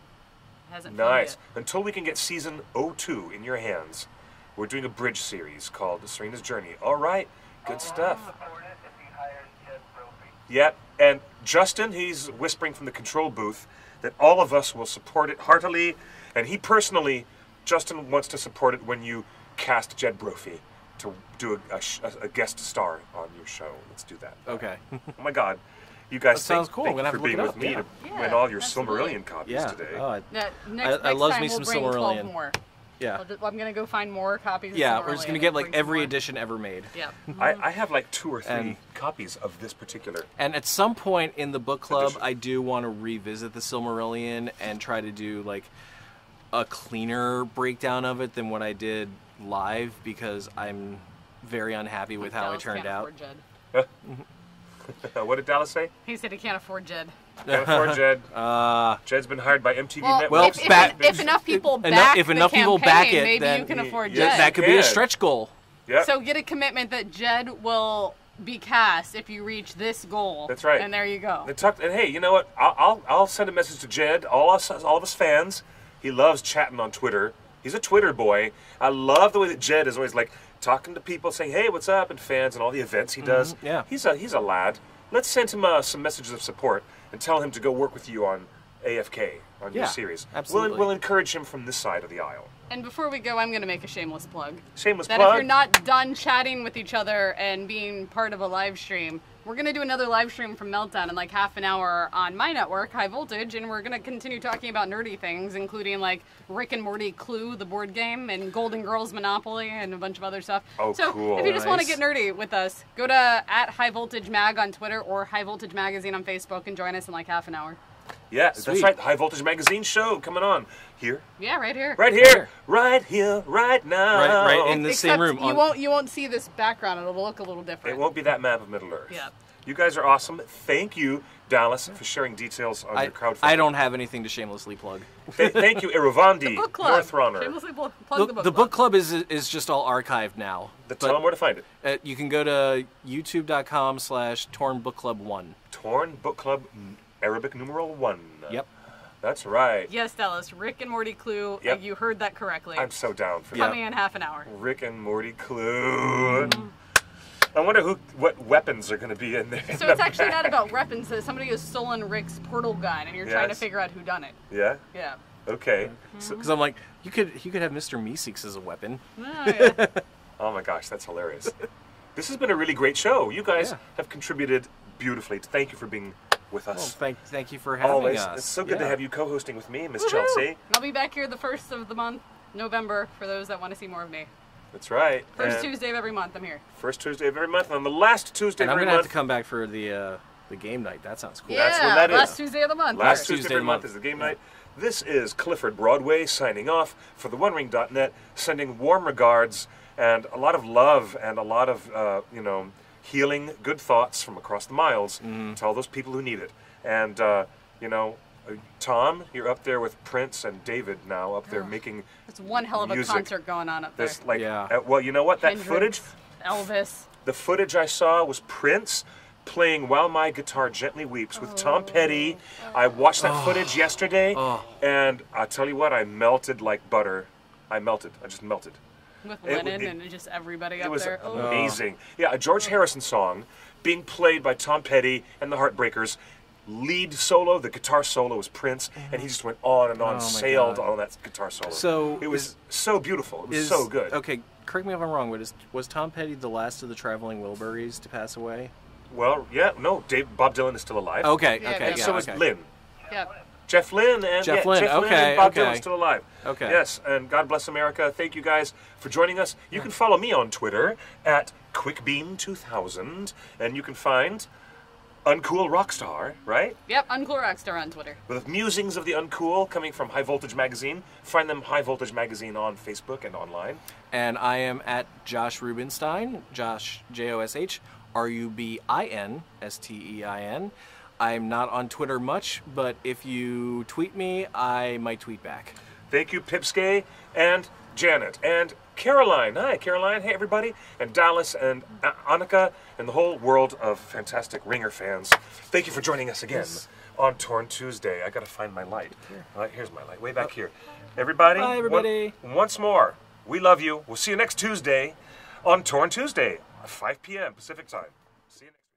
hasn't filmed Nice. yet. Until we can get season 02 in your hands, we're doing a bridge series called Serena's Journey. All right, good stuff. Support it if he hires Jed Brophy. Yep, and Justin, he's whispering from the control booth that all of us will support it heartily, and he personally, Justin wants to support it when you cast Jed Brophy to do a guest star on your show. Let's do that. Okay. Oh my God, you guys That sounds cool. thank I'm you gonna for have to being look with it me up, to yeah. win all your Absolutely. Silmarillion copies Yeah. today. Oh, Next loves time me we'll some bring 12 Silmarillion. more. yeah. I'm gonna go find more copies. Yeah, of we're just Silmarillion gonna get and like bring some every more. edition ever made. Yeah. I have like 2 or 3 And- copies of this particular. And at some point in the book club, Edition. I do want to revisit the Silmarillion and try to do like a cleaner breakdown of it than what I did live, because I'm very unhappy with how it Dallas turned can't out. afford Jed. What did Dallas say? He said he can't afford Jed. Can't afford Jed. Jed's been hired by MTV Network. well, if enough people back if the enough people campaign, back it, maybe then you can afford yes, Jed. that could be Yeah. a stretch goal. Yep. So get a commitment that Jed will be cast if you reach this goal. That's right. And there you go. And hey, you know what? I'll send a message to Jed, all of us fans. He loves chatting on Twitter. He's a Twitter boy. I love the way that Jed is always like talking to people, saying, "Hey, what's up?" and fans and all the events he does. yeah. He's a lad. Let's send him some messages of support and tell him to go work with you on AFK on your Yeah, series. absolutely. We'll encourage him from this side of the aisle. And before we go, I'm going to make a shameless plug. Shameless That plug. if you're not done chatting with each other and being part of a live stream, we're going to do another live stream from Meltdown in like half an hour on my network, High Voltage, and we're going to continue talking about nerdy things, including like Rick and Morty Clue, the board game, and Golden Girls Monopoly, and a bunch of other stuff. Oh, so cool. if you just want to Nice. get nerdy with us, go to @HighVoltageMag on Twitter or High Voltage Magazine on Facebook and join us in like half an hour. Yeah, Sweet. that's right. High Voltage Magazine show coming on here, Yeah, right here. right here, right here, right now. Right in the same Except room. you won't see this background. It'll look a little different. It won't be that map of Middle Earth. Yeah. You guys are awesome. Thank you, Dallas, for sharing details on your crowdfunding. I don't have anything to shamelessly plug. Thank you, Iravandi, Book club. North Runner. Shamelessly plug The book club is just all archived now. Tell them where to find it. You can go to youtube.com/tornbookclub1. Torn Book Club, Arabic numeral 1. Yep. That's right. Yes, Dallas. Rick and Morty Clue. Yep. You heard that correctly. I'm so down for Coming in half an hour. that. Rick and Morty Clue. I wonder what weapons are going to be in there. So it's actually not about weapons. Somebody has stolen Rick's portal gun, and you're trying to Yes. figure out who done it. Yeah? Yeah. Okay. Because I'm like, you could have Mr. Meeseeks as a weapon. Oh, yeah. Oh my gosh, that's hilarious. This has been a really great show. You guys Yeah. have contributed beautifully. Thank you for being with Well, us. thank you for having Always. us. It's so good to Yeah. have you co-hosting with me, Miss Woohoo! Chelsea. I'll be back here the 1st of the month, November, for those that want to see more of me. That's right. First And Tuesday of every month, I'm here. First Tuesday of every month, and on the last Tuesday And of I'm every gonna have month. to come back for the game night. That sounds cool. That's yeah, when that is. last Tuesday of the month. Last Here. Tuesday of every month is the game night. This is Clifford Broadway signing off for the OneRing.net, sending warm regards and a lot of love and a lot of healing, good thoughts from across the miles to all those people who need it. And Tom, you're up there with Prince and David now up there making. It's one hell of a music. concert going on up there. There's like, Yeah. well, you know what? That footage, Hendrix, Elvis. the footage I saw was Prince playing While My Guitar Gently Weeps with Tom Petty. I watched that footage yesterday, and I tell you what, I melted like butter. I just melted. With It- Lennon it- and just everybody It up was there. Oh. amazing. Yeah, a George Harrison song being played by Tom Petty and the Heartbreakers. Lead solo, the guitar solo was Prince, and he just went on and on, Oh, my sailed God. on that guitar solo. So it was so beautiful. It was so good. Okay, correct me if I'm wrong, but was Tom Petty the last of the traveling Wilburys to pass away? Well, yeah, no, Bob Dylan is still alive. Okay, Yeah, okay, yeah. And yeah, so is okay. Lynn. Yeah. Jeff Lynne and Jeff Lynne, okay, and Bob okay. Dylan's still alive. Okay. Yes, and God bless America. Thank you guys for joining us. You can follow me on Twitter at QuickBeam2000, and you can find Uncool Rockstar, right? Yep, Uncool Rockstar on Twitter. With musings of the uncool coming from High Voltage Magazine. Find them High Voltage Magazine on Facebook and online. And I am at Josh Rubinstein, Josh, Josh Rubinstein. I'm not on Twitter much, but if you tweet me, I might tweet back. Thank you, Pipske, and Janet, and Caroline. Hi, Caroline. Hey, everybody. And Dallas, and Annika, and the whole world of fantastic Ringer fans. Thank you for joining us again on Torn Tuesday. I got to find my light. Here's my light, way back here. Everybody. Bye, everybody. Once more, we love you. We'll see you next Tuesday on Torn Tuesday, 5 p.m. Pacific time. See you next